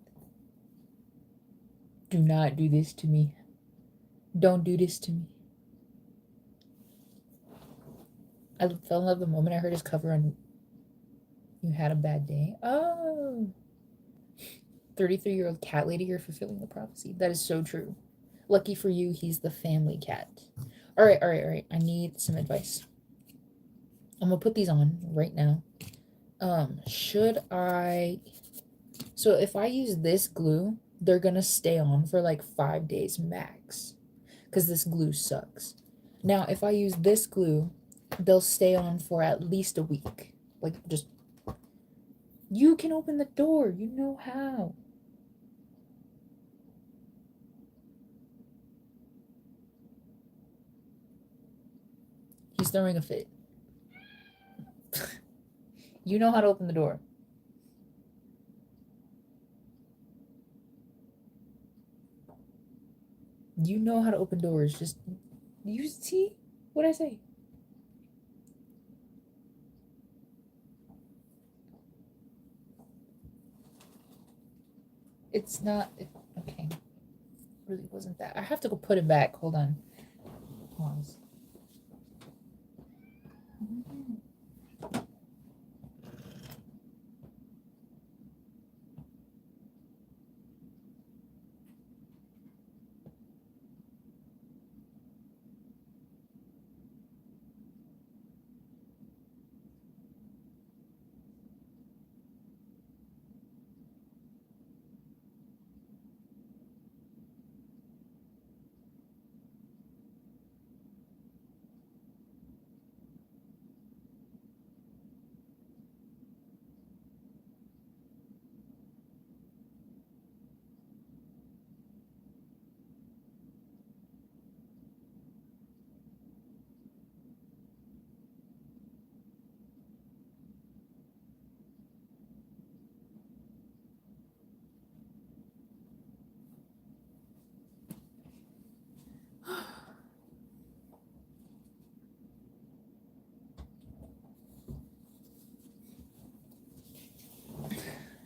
Do not do this to me. Don't do this to me. I fell in love the moment I heard his cover on You Had a Bad Day. Oh. 33-year-old cat lady, you're fulfilling the prophecy. That is so true. Lucky for you, he's the family cat. All right, all right, all right. I need some advice. I'm gonna put these on right now. Should I? So if I use this glue, they're gonna stay on for like 5 days max, because this glue sucks. Now, if I use this glue, they'll stay on for at least a week. Like, just, you can open the door. You know how. He's throwing a fit. You know how to open the door. You know how to open doors. Just, you see what I say? It's not. Okay. Really wasn't that. I have to go put it back. Hold on. Pause.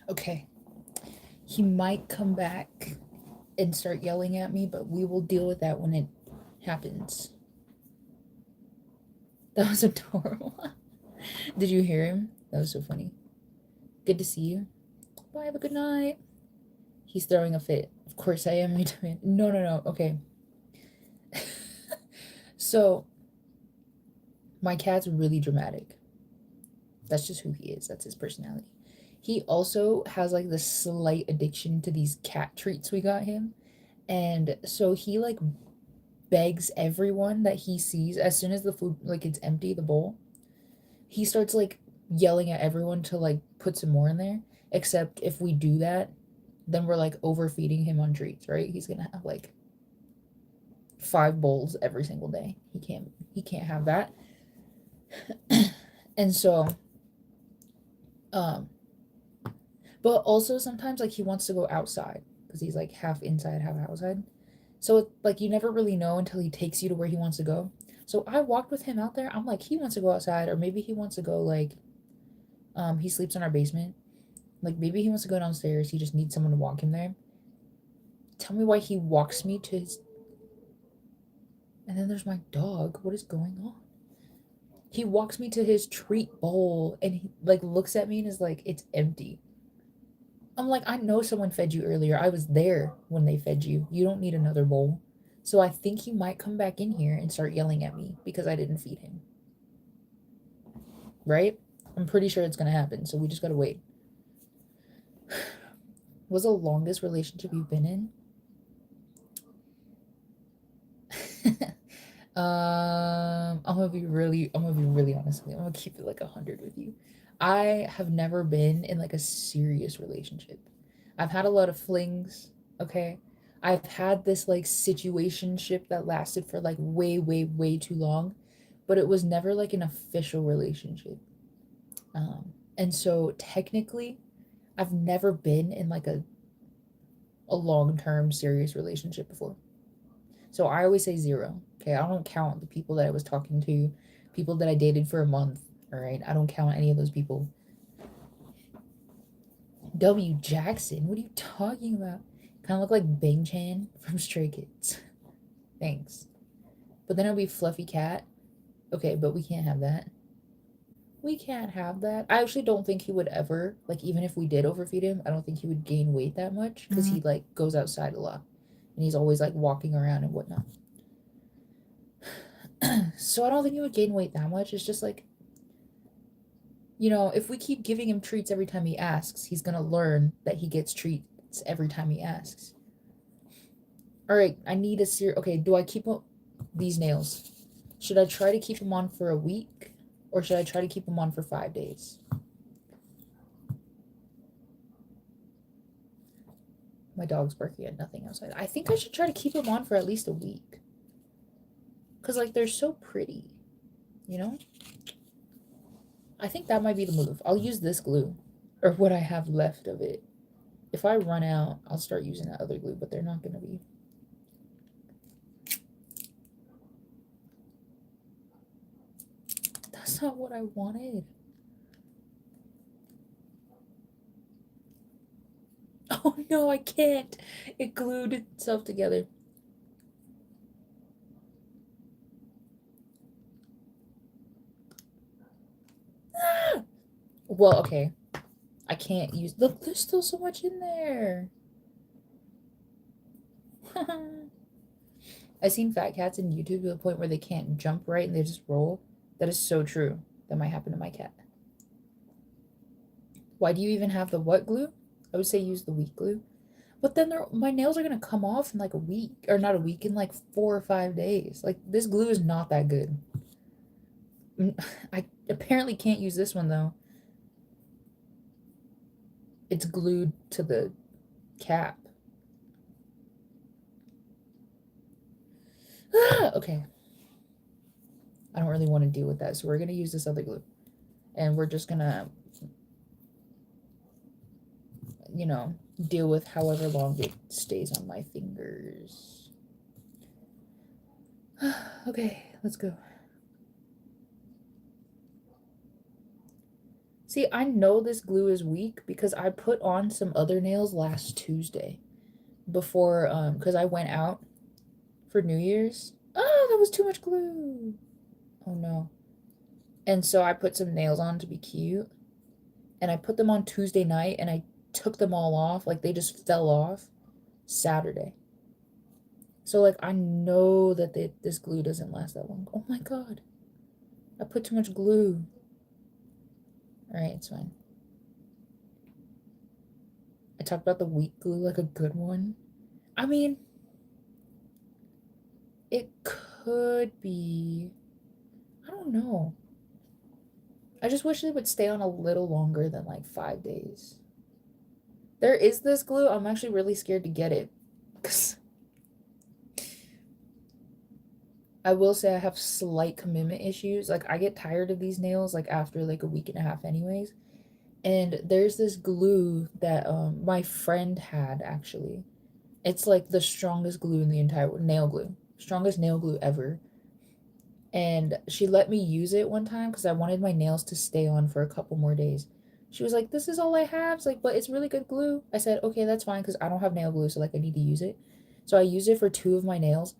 Okay. He might come back and start yelling at me, but we will deal with that when it happens. That was adorable. Did you hear him? That was so funny. Good to see you. Bye, have a good night. He's throwing a fit. Of course I am. No, no, no. Okay. So, my cat's really dramatic. That's just who he is. That's his personality. He also has like this slight addiction to these cat treats we got him. And so he like begs everyone that he sees as soon as the food like it's empty, the bowl. He starts like yelling at everyone to like put some more in there. Except if we do that, then we're like overfeeding him on treats, right? He's gonna have like 5 bowls every single day. He can't have that. And so um but also sometimes like he wants to go outside because he's like half inside, half outside. So like you never really know until he takes you to where he wants to go. So I walked with him out there. I'm like, he wants to go outside, or maybe he wants to go like he sleeps in our basement. Like maybe he wants to go downstairs. He just needs someone to walk him there. Tell me why he walks me to his. And then there's my dog. What is going on? He walks me to his treat bowl and he like looks at me and is like, it's empty. I'm like, I know someone fed you earlier. I was there when they fed you. You don't need another bowl. So I think he might come back in here and start yelling at me because I didn't feed him. Right? I'm pretty sure it's gonna happen. So we just gotta wait. Was the longest relationship you've been in? I'm gonna be really honest with you. I'm gonna keep it like 100 with you. I have never been in like a serious relationship. I've had a lot of flings, okay? I've had this like situationship that lasted for like way, way, way too long, but it was never like an official relationship. And so technically, I've never been in like a long-term serious relationship before. So I always say 0. Okay, I don't count the people that I was talking to, people that I dated for a month. All right, I don't count any of those people. W. Jackson, what are you talking about? Kind of look like Bang Chan from Stray Kids. Thanks. But then it'll be Fluffy Cat. Okay, but we can't have that. we can't have that. I actually don't think he would ever, like, even if we did overfeed him, I don't think he would gain weight that much because he, like, goes outside a lot and he's always, like, walking around and whatnot. So I don't think he would gain weight that much. It's just like, you know, if we keep giving him treats every time he asks, he's gonna learn that he gets treats every time he asks. All right, I need a okay, do I keep these nails? Should I try to keep them on for a week or should I try to keep them on for 5 days? My dog's barking at nothing outside. I think I should try to keep them on for at least a week. Because, like, they're so pretty, you know? I think that might be the move. I'll use this glue, or what I have left of it. If I run out, I'll start using that other glue, but they're not going to be. That's not what I wanted. Oh no, I can't. It glued itself together. Ah! Well, okay. I can't use. Look, there's still so much in there. I've seen fat cats in YouTube to the point where they can't jump right and they just roll. That is so true. That might happen to my cat. Why do you even have the what glue? I would say use the weak glue. But then my nails are going to come off in like a week. Or not a week, in like 4 or 5 days. Like, this glue is not that good. I apparently can't use this one, though. It's glued to the cap. Okay. I don't really want to deal with that, so we're going to use this other glue. And we're just going to, you know, deal with however long it stays on my fingers. Okay, let's go. See, I know this glue is weak because I put on some other nails last Tuesday before, because I went out for New Year's. Oh, that was too much glue. Oh no. And so I put some nails on to be cute. And I put them on Tuesday night and I took them all off. Like, they just fell off Saturday. So, like, I know that this glue doesn't last that long. Oh my god. I put too much glue. Alright, it's fine. I talked about the weak glue like a good one. I mean, it could be. I don't know. I just wish it would stay on a little longer than like 5 days. There is this glue. I'm actually really scared to get it. Because I will say I have slight commitment issues. Like, I get tired of these nails like after like a week and a half anyways. And there's this glue that my friend had, actually. It's like the strongest glue in the entire nail glue. Strongest nail glue ever. And she let me use it one time because I wanted my nails to stay on for a couple more days. She was like, this is all I have. It's like, but it's really good glue. I said, okay, that's fine because I don't have nail glue, so like I need to use it. So I used it for 2 of my nails.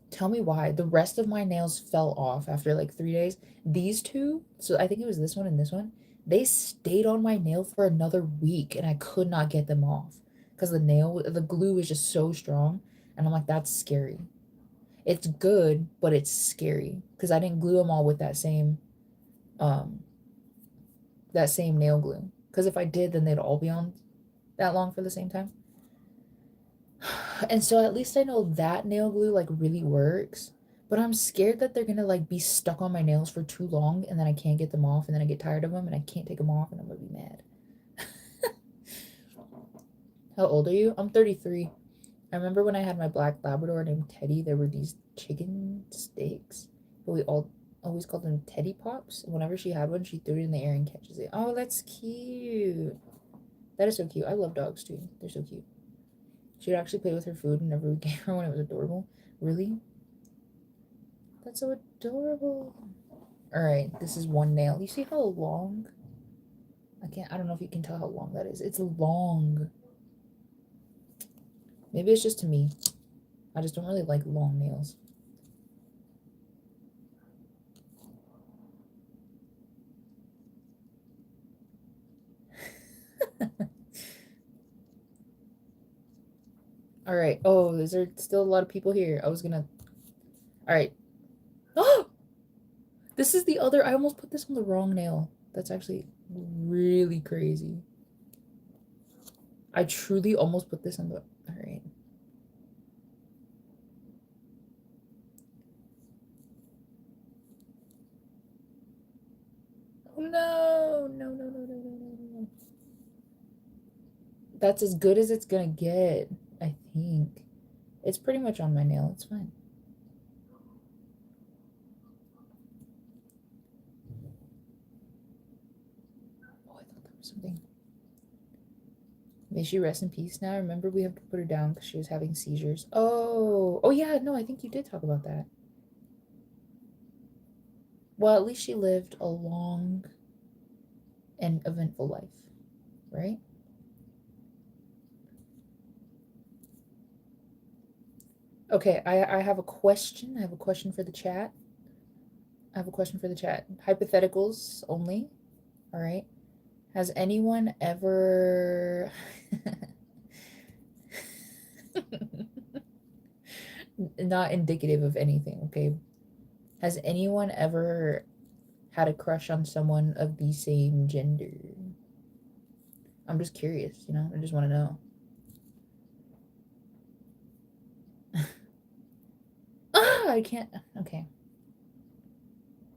Tell me why. The rest of my nails fell off after like 3 days. These two, so I think it was this one and this one, they stayed on my nail for another week and I could not get them off because the glue was just so strong. And I'm like, that's scary. It's good, but it's scary because I didn't glue them all with that same nail glue. Because if I did, then they'd all be on that long for the same time. And so at least I know that nail glue like really works. But I'm scared that they're gonna like be stuck on my nails for too long and then I can't get them off and then I get tired of them and I can't take them off and I'm gonna be mad. How old are you? I'm 33. I remember when I had my black Labrador named Teddy, there were these chicken steaks, but we all always called them Teddy Pops. And whenever she had one, she threw it in the air and catches it. Oh, that's cute. That is so cute. I love dogs too. They're so cute. She would actually play with her food whenever we gave her one. It was adorable. Really? That's so adorable. Alright, this is one nail. You see how long? I don't know if you can tell how long that is. It's long. Maybe it's just to me. I just don't really like long nails. All right. Oh, is there still a lot of people here? I was gonna. All right. Oh, this is the other. I almost put this on the wrong nail. That's actually really crazy. I truly almost put this on the. All right. Oh no! No! No! No! No! No! No! No! That's as good as it's gonna get. I think. It's pretty much on my nail. It's fine. Oh, I thought there was something. May she rest in peace now. Remember, we have to put her down because she was having seizures. Oh, oh yeah, no, I think you did talk about that. Well, at least she lived a long and eventful life, right? Okay, I have a question. I have a question for the chat. I have a question for the chat. Hypotheticals only. All right. Has anyone ever not indicative of anything, okay? Has anyone ever had a crush on someone of the same gender? I'm just curious, you know? I just want to know. Ah, I can't. Okay.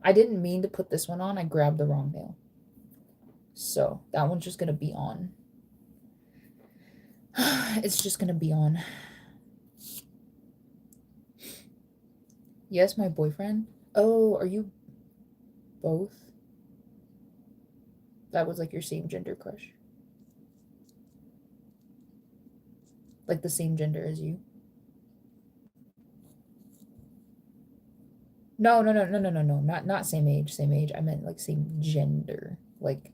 I didn't mean to put this one on. I grabbed the wrong nail. So that one's just going to be on. It's just going to be on. Yes, my boyfriend. Oh, are you both? That was like your same gender crush. Like the same gender as you. No, no, no, no, no, no, no. Not same age, same age. I meant like same gender. Like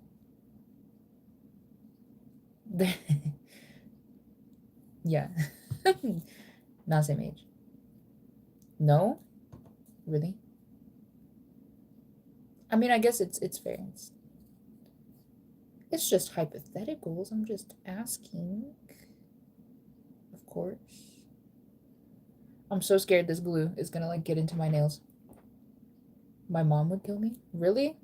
yeah. Not same age. No? Really? I mean, I guess it's fair. It's just hypotheticals. I'm just asking. Of course. I'm so scared this glue is gonna like get into my nails. My mom would kill me? Really?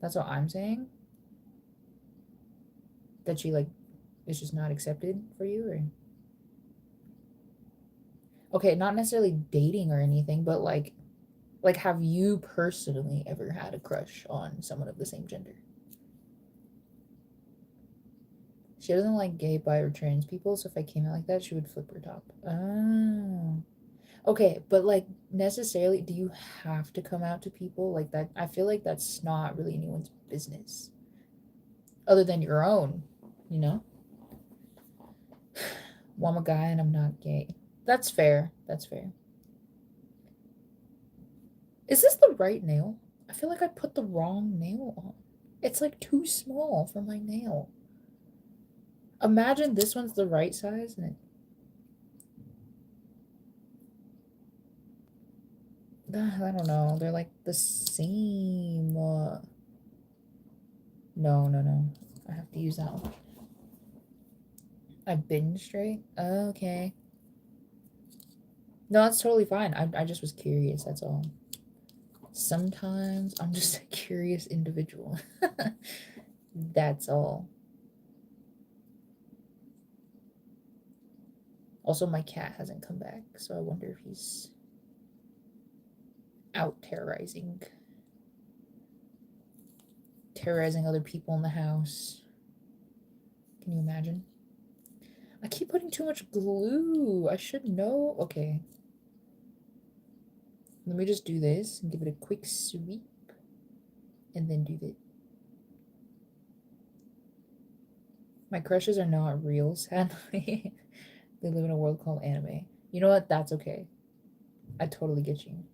That's what I'm saying? That she like is just not accepted for you or okay, not necessarily dating or anything, but like have you personally ever had a crush on someone of the same gender? She doesn't like gay, bi, or trans people, so if I came out like that, she would flip her top. Oh. Okay, but like necessarily, do you have to come out to people like that? I feel like that's not really anyone's business other than your own, you know? Well, I'm a guy and I'm not gay. That's fair. That's fair. Is this the right nail? I feel like I put the wrong nail on. It's like too small for my nail. Imagine this one's the right size and I don't know. They're like the same. No, no, no. I have to use that one. I've been straight? Okay. No, that's totally fine. I just was curious, that's all. Sometimes I'm just a curious individual. That's all. Also, my cat hasn't come back, so I wonder if he's out terrorizing other people in the house. Can you imagine? I keep putting too much glue. I should know. Okay. Let me just do this and give it a quick sweep. And then do that. My crushes are not real, sadly. They live in a world called anime. You know what? That's okay. I totally get you.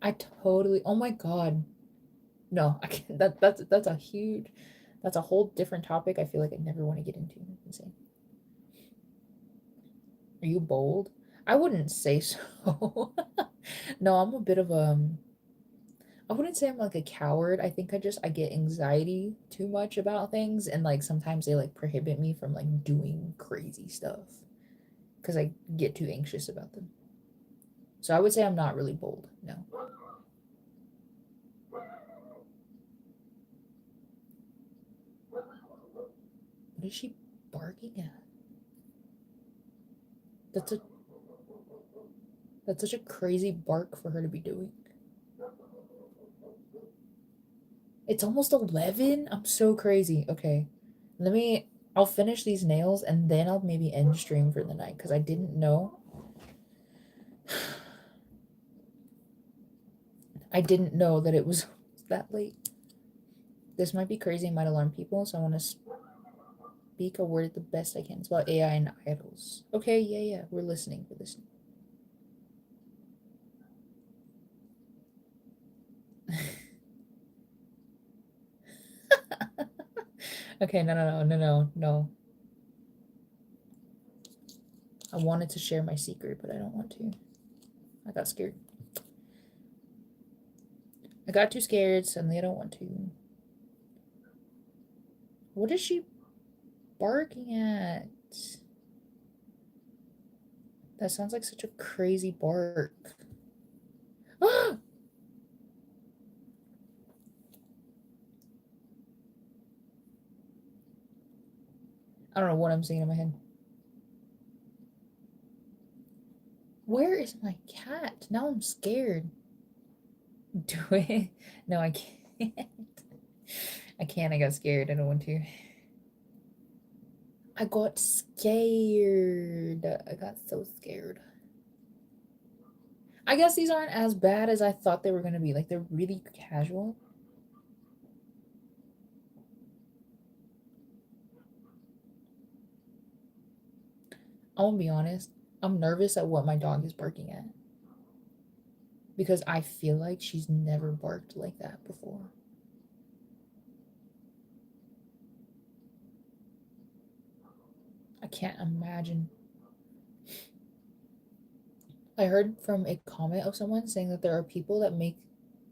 I totally. Oh my god. No, I can't. That's a huge. That's a whole different topic. I feel like I never want to get into. Insane. Are you bold? I wouldn't say so. No, I'm a bit of I wouldn't say I'm like a coward. I think I get anxiety too much about things, and like sometimes they like prohibit me from like doing crazy stuff because I get too anxious about them. So I would say I'm not really bold. No. What is she barking at? That's a that's such a crazy bark for her to be doing. It's almost 11. I'm so crazy. Okay. I'll finish these nails and then I'll maybe end stream for the night because I didn't know. I didn't know that it was that late. This might be crazy and might alarm people, so I want to speak a word the best I can. It's about AI and idols. Okay, yeah. We're listening. We're listening. Okay, no. I wanted to share my secret, but I don't want to. I got scared. I got too scared. Suddenly I don't want to. What is she barking at? That sounds like such a crazy bark. I don't know what I'm seeing in my head. Where is my cat? Now I'm scared. Do it? No, I can't. I can't. I got scared. I don't want to. I got scared. I got so scared. I guess these aren't as bad as I thought they were going to be. Like, they're really casual. I'm gonna be honest. I'm nervous at what my dog is barking at. Because I feel like she's never barked like that before. I can't imagine. I heard from a comment of someone saying that there are people that make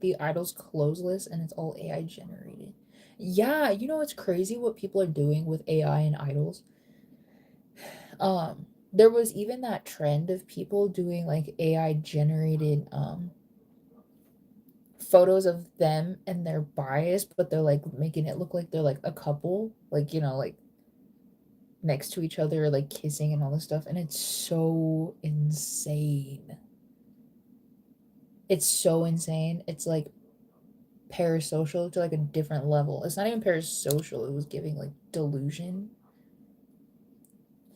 the idols closeless and it's all AI generated. Yeah, you know it's crazy what people are doing with AI and idols. There was even that trend of people doing like AI generated photos of them and their bias, but they're like making it look like they're like a couple, like like next to each other, like kissing and all this stuff, and it's so insane. It's so insane. It's like parasocial to like a different level. It's not even parasocial. It was giving like delusion,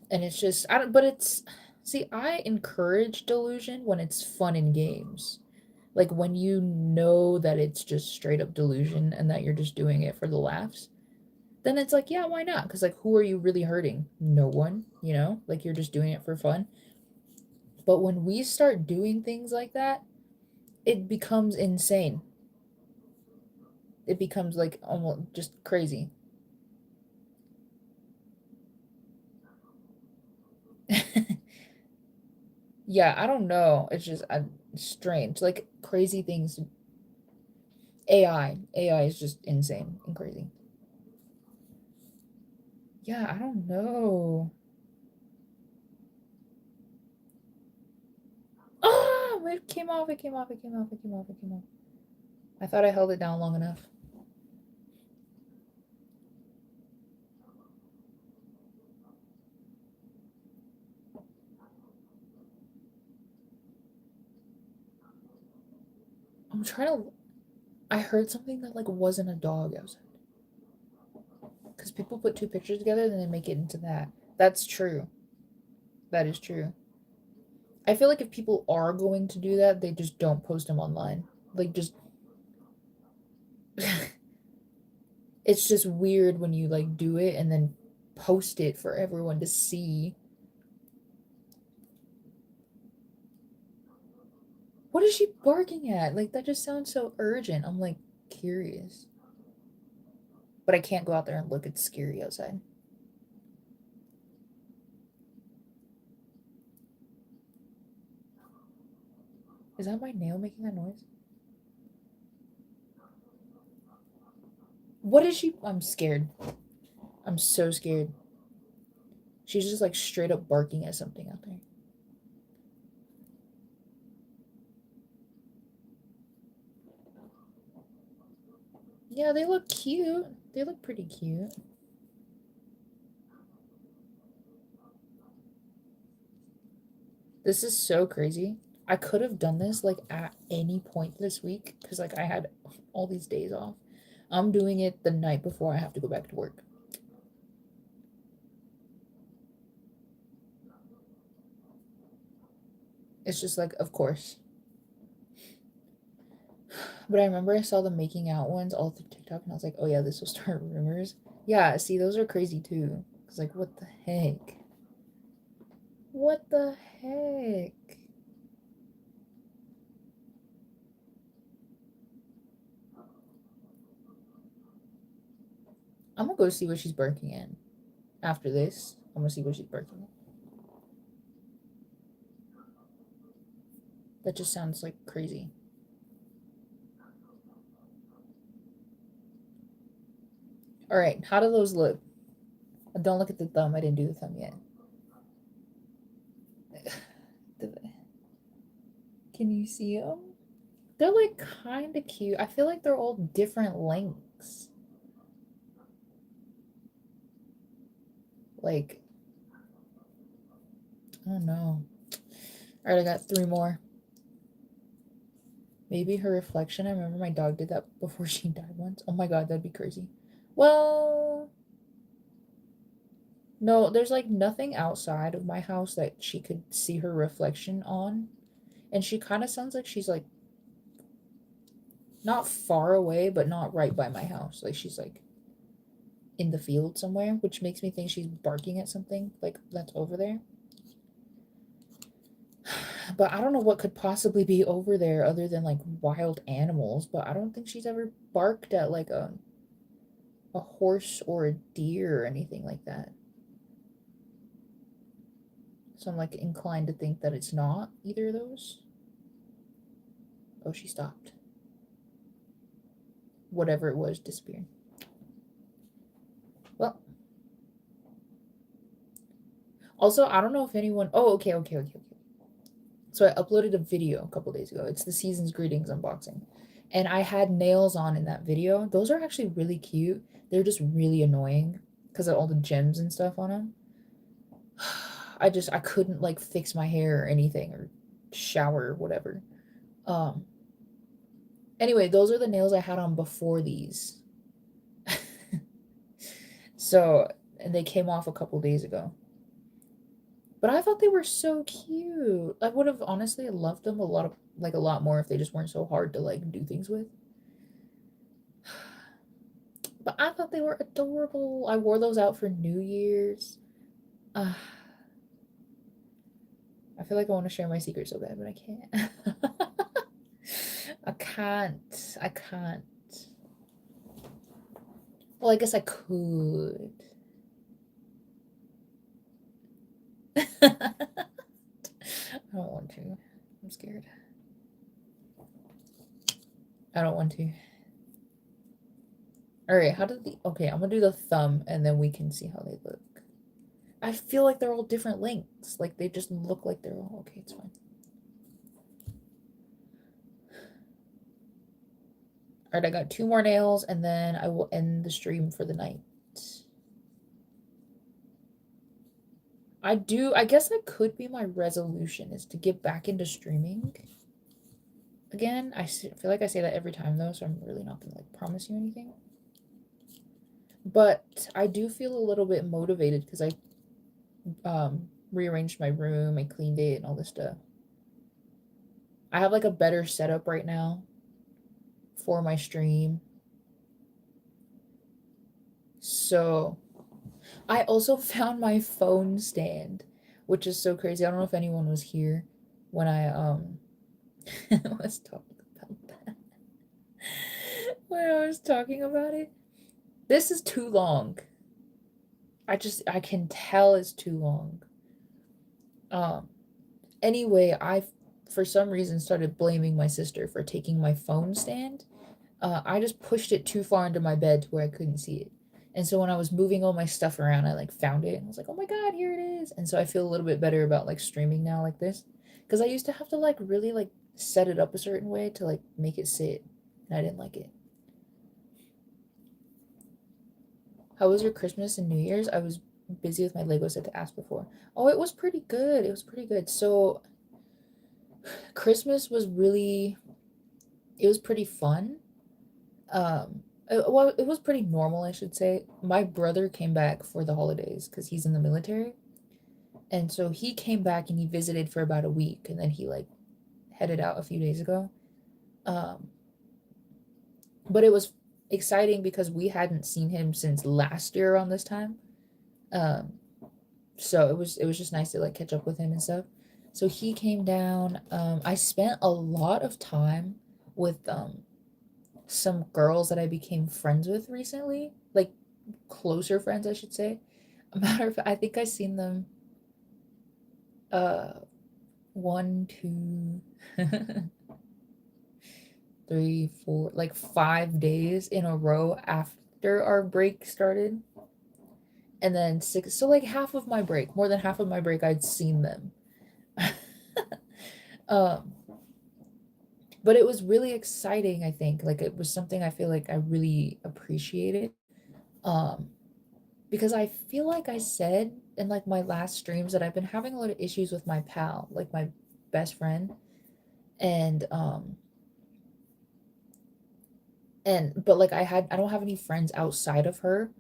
and it's just I don't. But it's see, I encourage delusion when it's fun in games. Like when you know that it's just straight up delusion and that you're just doing it for the laughs, then it's like, yeah, why not? Because like, who are you really hurting? No one, like you're just doing it for fun. But when we start doing things like that, it becomes insane. It becomes like almost just crazy. Yeah, I don't know. It's just strange. Like crazy things. AI is just insane and crazy. Yeah, I don't know. Oh, it came off. It came off. It came off. It came off. It came off. I thought I held it down long enough. I'm trying to. I heard something that like wasn't a dog outside. Because people put two pictures together and then they make it into that. That's true. That is true. I feel like if people are going to do that, they just don't post them online. Like, just. It's just weird when you, like, do it and then post it for everyone to see. What is she barking at? Like, that just sounds so urgent. I'm, like, curious. But I can't go out there and look. It's scary outside. Is that my nail making that noise? What is she? I'm scared. I'm so scared. She's just like straight up barking at something out there. Yeah, they look cute. They look pretty cute. This is so crazy. I could have done this like at any point this week because like I had all these days off. I'm doing it the night before I have to go back to work. It's just like, of course. But I remember I saw the making out ones all through TikTok and I was like, oh yeah, this will start rumors. Yeah, see, those are crazy too. Cause like, what the heck? What the heck? I'm gonna go see what she's barking at. After this, I'm gonna see what she's barking at. That just sounds like crazy. All right, how do those look? Don't look at the thumb. I didn't do the thumb yet. Can you see them? They're like kind of cute. I feel like they're all different lengths. Like, I don't know. All right, I got 3 more. Maybe her reflection. I remember my dog did that before she died once. Oh my god, that'd be crazy. Well, no, there's like nothing outside of my house that she could see her reflection on. And she kind of sounds like she's like not far away, but not right by my house. Like she's like in the field somewhere, which makes me think she's barking at something like that's over there. But I don't know what could possibly be over there other than like wild animals, but I don't think she's ever barked at like a horse or a deer or anything like that. So I'm like inclined to think that it's not either of those. Oh, she stopped. Whatever it was disappeared. Well, also, I don't know if anyone. Oh, okay. So I uploaded a video a couple days ago. It's the Season's Greetings unboxing. And I had nails on in that video. Those are actually really cute. They're just really annoying because of all the gems and stuff on them. I couldn't like fix my hair or anything or shower or whatever. Um anyway, those are the nails I had on before these. So, and they came off a couple days ago. But I thought they were so cute. I would have honestly loved them a lot more if they just weren't so hard to like do things with. But I thought they were adorable. I wore those out for New Year's. Uh, I feel like I want to share my secret so bad, but I can't. I can't. I can't. Well, I guess I could. I don't want to. I'm scared. I don't want to. Alright, how did the... Okay, I'm gonna do the thumb, and then we can see how they look. I feel like they're all different lengths. Like, they just look like they're all... Okay, it's fine. Alright, I got 2 more nails, and then I will end the stream for the night. I guess that could be my resolution, is to get back into streaming again. I feel like I say that every time, though, so I'm really not gonna, like, promise you anything. But I do feel a little bit motivated, because I rearranged my room, I cleaned it, and all this stuff. I have, like, a better setup right now for my stream. So, I also found my phone stand, which is so crazy. I don't know if anyone was here when I was talking about that. When I was talking about it. This is too long. I can tell it's too long. Anyway, I for some reason started blaming my sister for taking my phone stand I just pushed it too far into my bed to where I couldn't see it. And so when I was moving all my stuff around, I like found it and I was like, "Oh my god, here it is." And so I feel a little bit better about like streaming now like this, cuz I used to have to like really like set it up a certain way to like make it sit, and I didn't like it. How was your Christmas and New Year's? I was busy with my Lego set to ask before. Oh, it was pretty good. It was pretty good. So Christmas was really, it was pretty fun. Well, it was pretty normal, I should say. My brother came back for the holidays because he's in the military. And so he came back and he visited for about a week and then he like headed out a few days ago. Um, but it was exciting because we hadn't seen him since last year around this time. Um, so it was just nice to like catch up with him and stuff. So he came down. I spent a lot of time with some girls that I became friends with recently, like closer friends, I should say. A matter of fact, I think I seen them uh one, two, three, four, like 5 days in a row after our break started. And then six, so like half of my break, more than half of my break, I'd seen them. um, but it was really exciting, I think. Like it was something I feel like I really appreciated. Um, because I feel like I said in like my last streams that I've been having a lot of issues with my pal, like my best friend. And but like I don't have any friends outside of her.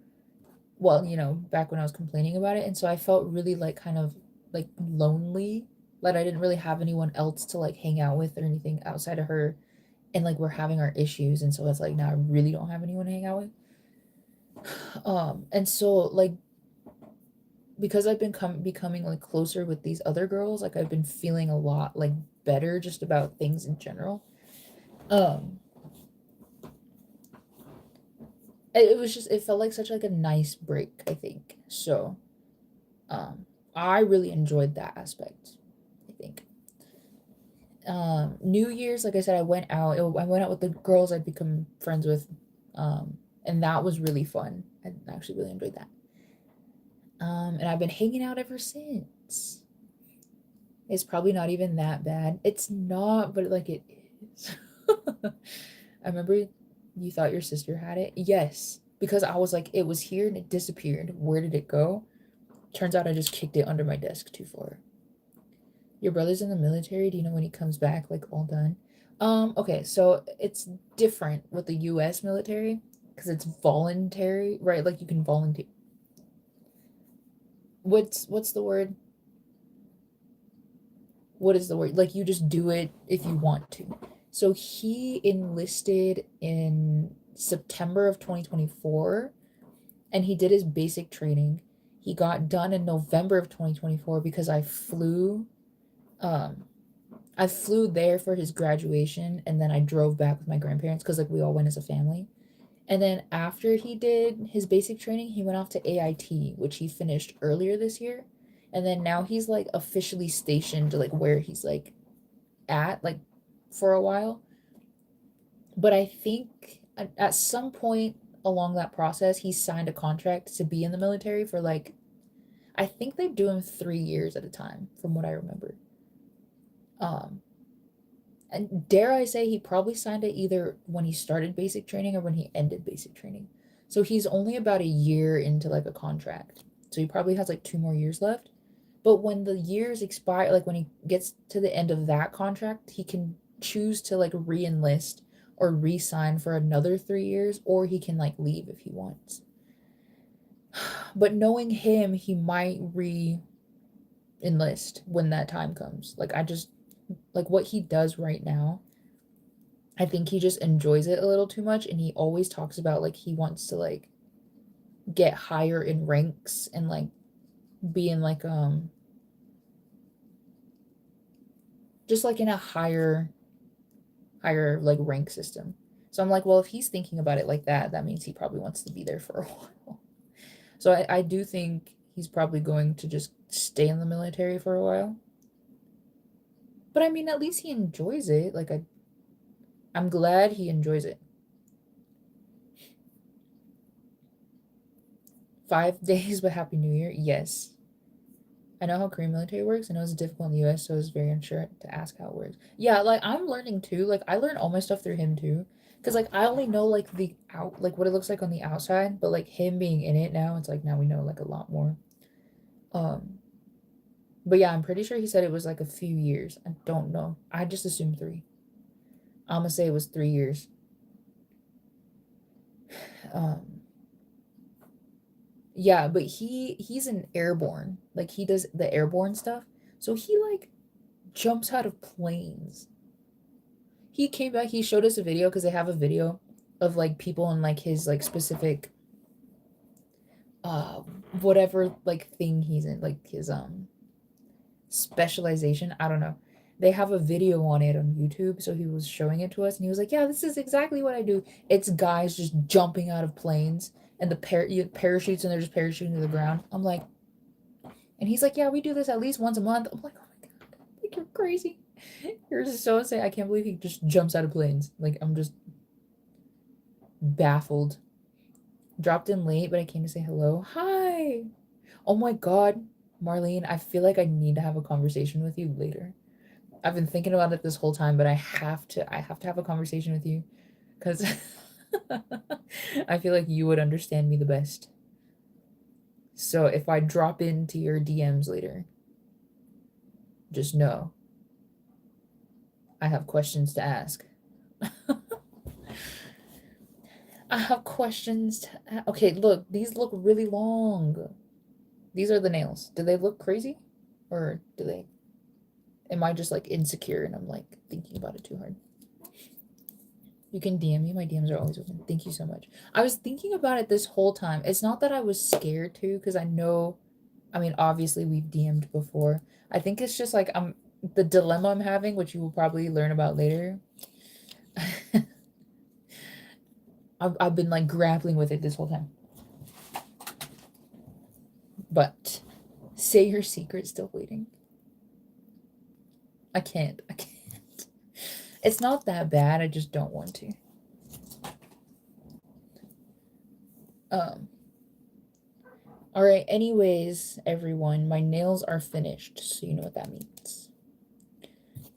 Well, back when I was complaining about it. And so I felt really like kind of like lonely, that I didn't really have anyone else to like hang out with or anything outside of her. And like we're having our issues. And so it's like now I really don't have anyone to hang out with. And so like because I've been becoming like closer with these other girls, like I've been feeling a lot like better just about things in general. Um it was just, it felt like such like a nice break, I think. So um I really enjoyed that aspect, I think. New Year's, like I said, I went out with the girls I'd become friends with, and that was really fun. I actually really enjoyed that. And I've been hanging out ever since. It's probably not even that bad. It's not, but like it is. I remember you thought your sister had it. Yes, because I was like, it was here and it disappeared. Where did it go? Turns out I just kicked it under my desk too far. Your brother's in the military. Do you know when he comes back, like all done? Okay, so it's different with the US military because it's voluntary, right? Like you can volunteer. What's the word? What is the word? Like you just do it if you want to. So he enlisted in September of 2024 and he did his basic training. He got done in November of 2024 because um I flew there for his graduation and then I drove back with my grandparents because like we all went as a family. And then after he did his basic training, he went off to AIT, which he finished earlier this year. And then now he's like officially stationed like where he's like at like for a while. But I think at some point along that process, he signed a contract to be in the military for like, I think they do him 3 years at a time, from what I remember. Um, and dare I say, he probably signed it either when he started basic training or when he ended basic training. So he's only about a year into like a contract. So he probably has like 2 more years left. But when the years expire, like when he gets to the end of that contract, he can choose to like re-enlist or re-sign for another 3 years, or he can like leave if he wants. But knowing him, he might re-enlist when that time comes. Like I just like what he does right now. I think he just enjoys it a little too much and he always talks about like he wants to like get higher in ranks and like be in like just like in a higher like rank system. So I'm like, well, if he's thinking about it like that, that means he probably wants to be there for a while. So I do think he's probably going to just stay in the military for a while. But I mean, at least he enjoys it. Like I'm glad he enjoys it. 5 days, but Happy New Year. Yes. I know how Korean military works. I know it's difficult in the US, so I was very unsure to ask how it works. Yeah, like I'm learning too. Like I learned all my stuff through him too. Cause like I only know like the out like what it looks like on the outside, but like him being in it now, it's like now we know like a lot more. Um but yeah, I'm pretty sure he said it was like a few years. I don't know. I just assumed 3. I'm gonna say it was 3 years. Um yeah, but he's an airborne. Like he does the airborne stuff. So he like jumps out of planes. He came back, he showed us a video because they have a video of like people in like his like specific uh whatever like thing he's in, like his specialization. I don't know. They have a video on it on YouTube, so he was showing it to us and he was like, "Yeah, this is exactly what I do." It's guys just jumping out of planes and the parachutes and they're just parachuting to the ground. I'm like, and he's like, "Yeah, we do this at least once a month." I'm like, "Oh my god, like you're crazy." You're just so insane. I can't believe he just jumps out of planes. Like I'm just baffled. Dropped in late, but I came to say hello. Hi. Oh my god, Marlene, I feel like I need to have a conversation with you later. I've been thinking about it this whole time, but I have to have a conversation with you cuz I feel like you would understand me the best. So if I drop into your DMs later, just know I have questions to ask. I have questions to Okay, look, these look really long. These are the nails. Do they look crazy? Or do they am I just like insecure and I'm like thinking about it too hard? You can DM me. My DMs are always open. Thank you so much. I was thinking about it this whole time. It's not that I was scared to, because I know, I mean, obviously we've DM'd before. I think it's just like the dilemma I'm having, which you will probably learn about later. I've been like grappling with it this whole time. But say your secret, still waiting. I can't. I can't. It's not that bad. I just don't want to. Um. All right. Anyways, everyone, my nails are finished, so you know what that means.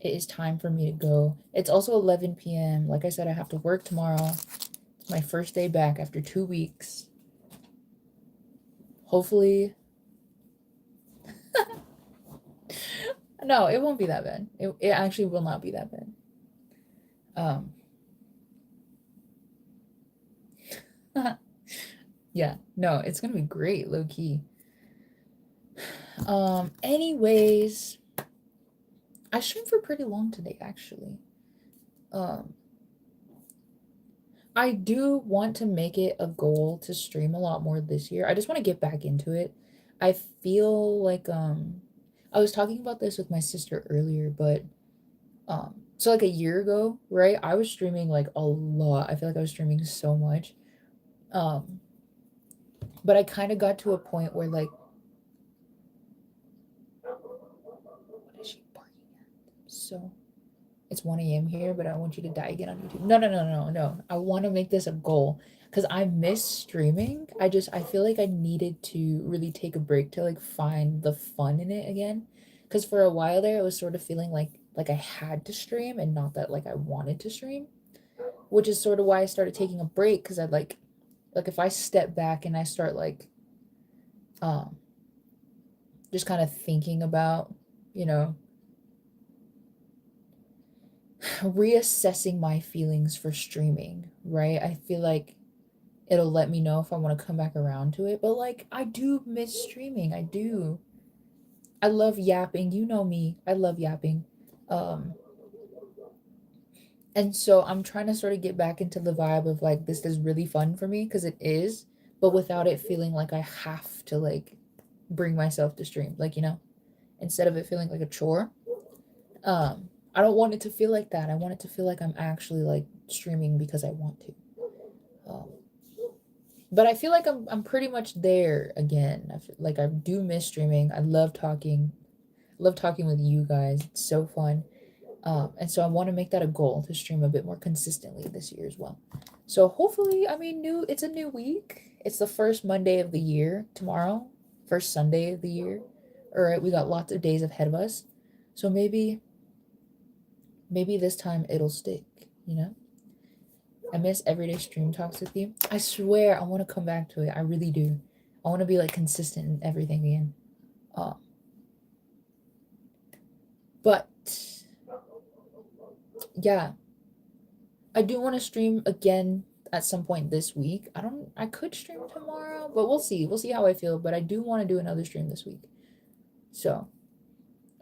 It is time for me to go. It's also 11 p.m. Like I said, I have to work tomorrow. It's my first day back after 2 weeks. Hopefully. No, it won't be that bad. It actually will not be that bad. Yeah, no, it's gonna be great, low key. Anyways, I streamed for pretty long today, actually. Um, I do want to make it a goal to stream a lot more this year. I just want to get back into it. I feel like I was talking about this with my sister earlier, but so like a year ago, right? I was streaming like a lot. I feel like I was streaming so much. Um, but I kind of got to a point where like what is she barking at? So it's 1 a.m. here, but I want you to die again on YouTube. No, no, no, no, no. I want to make this a goal because I miss streaming. I feel like I needed to really take a break to like find the fun in it again. Because for a while there, it was sort of feeling like I had to stream and not that like I wanted to stream, which is sort of why I started taking a break because I like if I step back and I start like um just kind of thinking about, you know, reassessing my feelings for streaming, right? I feel like it'll let me know if I want to come back around to it. But like I do miss streaming. I do. I love yapping. You know me. I love yapping. Um and so I'm trying to sort of get back into the vibe of like this is really fun for me because it is, but without it feeling like I have to like bring myself to stream. Like, you know, instead of it feeling like a chore. I don't want it to feel like that. I want it to feel like I'm actually like streaming because I want to. Um, but I feel like I'm pretty much there again. I feel like I do miss streaming. I love talking. Love talking with you guys. It's so fun. And so I want to make that a goal to stream a bit more consistently this year as well. So hopefully, I mean, it's a new week. it's the first Monday of the year tomorrow, first Sunday of the year. All right, we got lots of days ahead of us. So maybe this time it'll stick, you know? I miss everyday stream talks with you. I swear I want to come back to it. I really do. I want to be like consistent in everything again. Uh, but yeah, I do want to stream again at some point this week. I could stream tomorrow, but we'll see. We'll see how I feel. But I do want to do another stream this week. So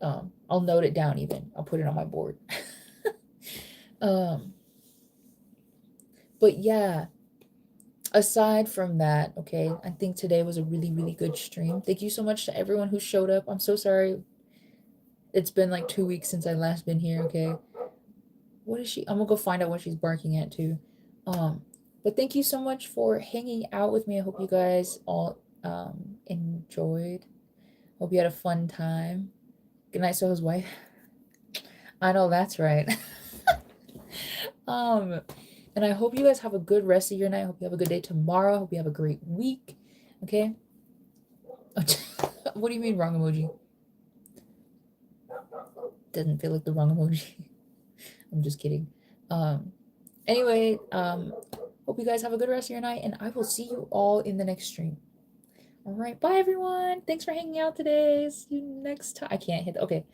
I'll note it down even. I'll put it on my board. But yeah, aside from that, okay, I think today was a really, really good stream. Thank you so much to everyone who showed up. I'm so sorry. It's been like 2 weeks since I last been here, okay? What is she? I'm gonna go find out what she's barking at too. But thank you so much for hanging out with me. I hope you guys all enjoyed. Hope you had a fun time. Good night, Soho's wife. I know that's right. And I hope you guys have a good rest of your night. I hope you have a good day tomorrow. I hope you have a great week. Okay? What do you mean wrong emoji? Doesn't feel like the wrong emoji. I'm just kidding. Anyway, hope you guys have a good rest of your night, and I will see you all in the next stream. All right, bye everyone. Thanks for hanging out today. See you next time. I can't hit. Okay.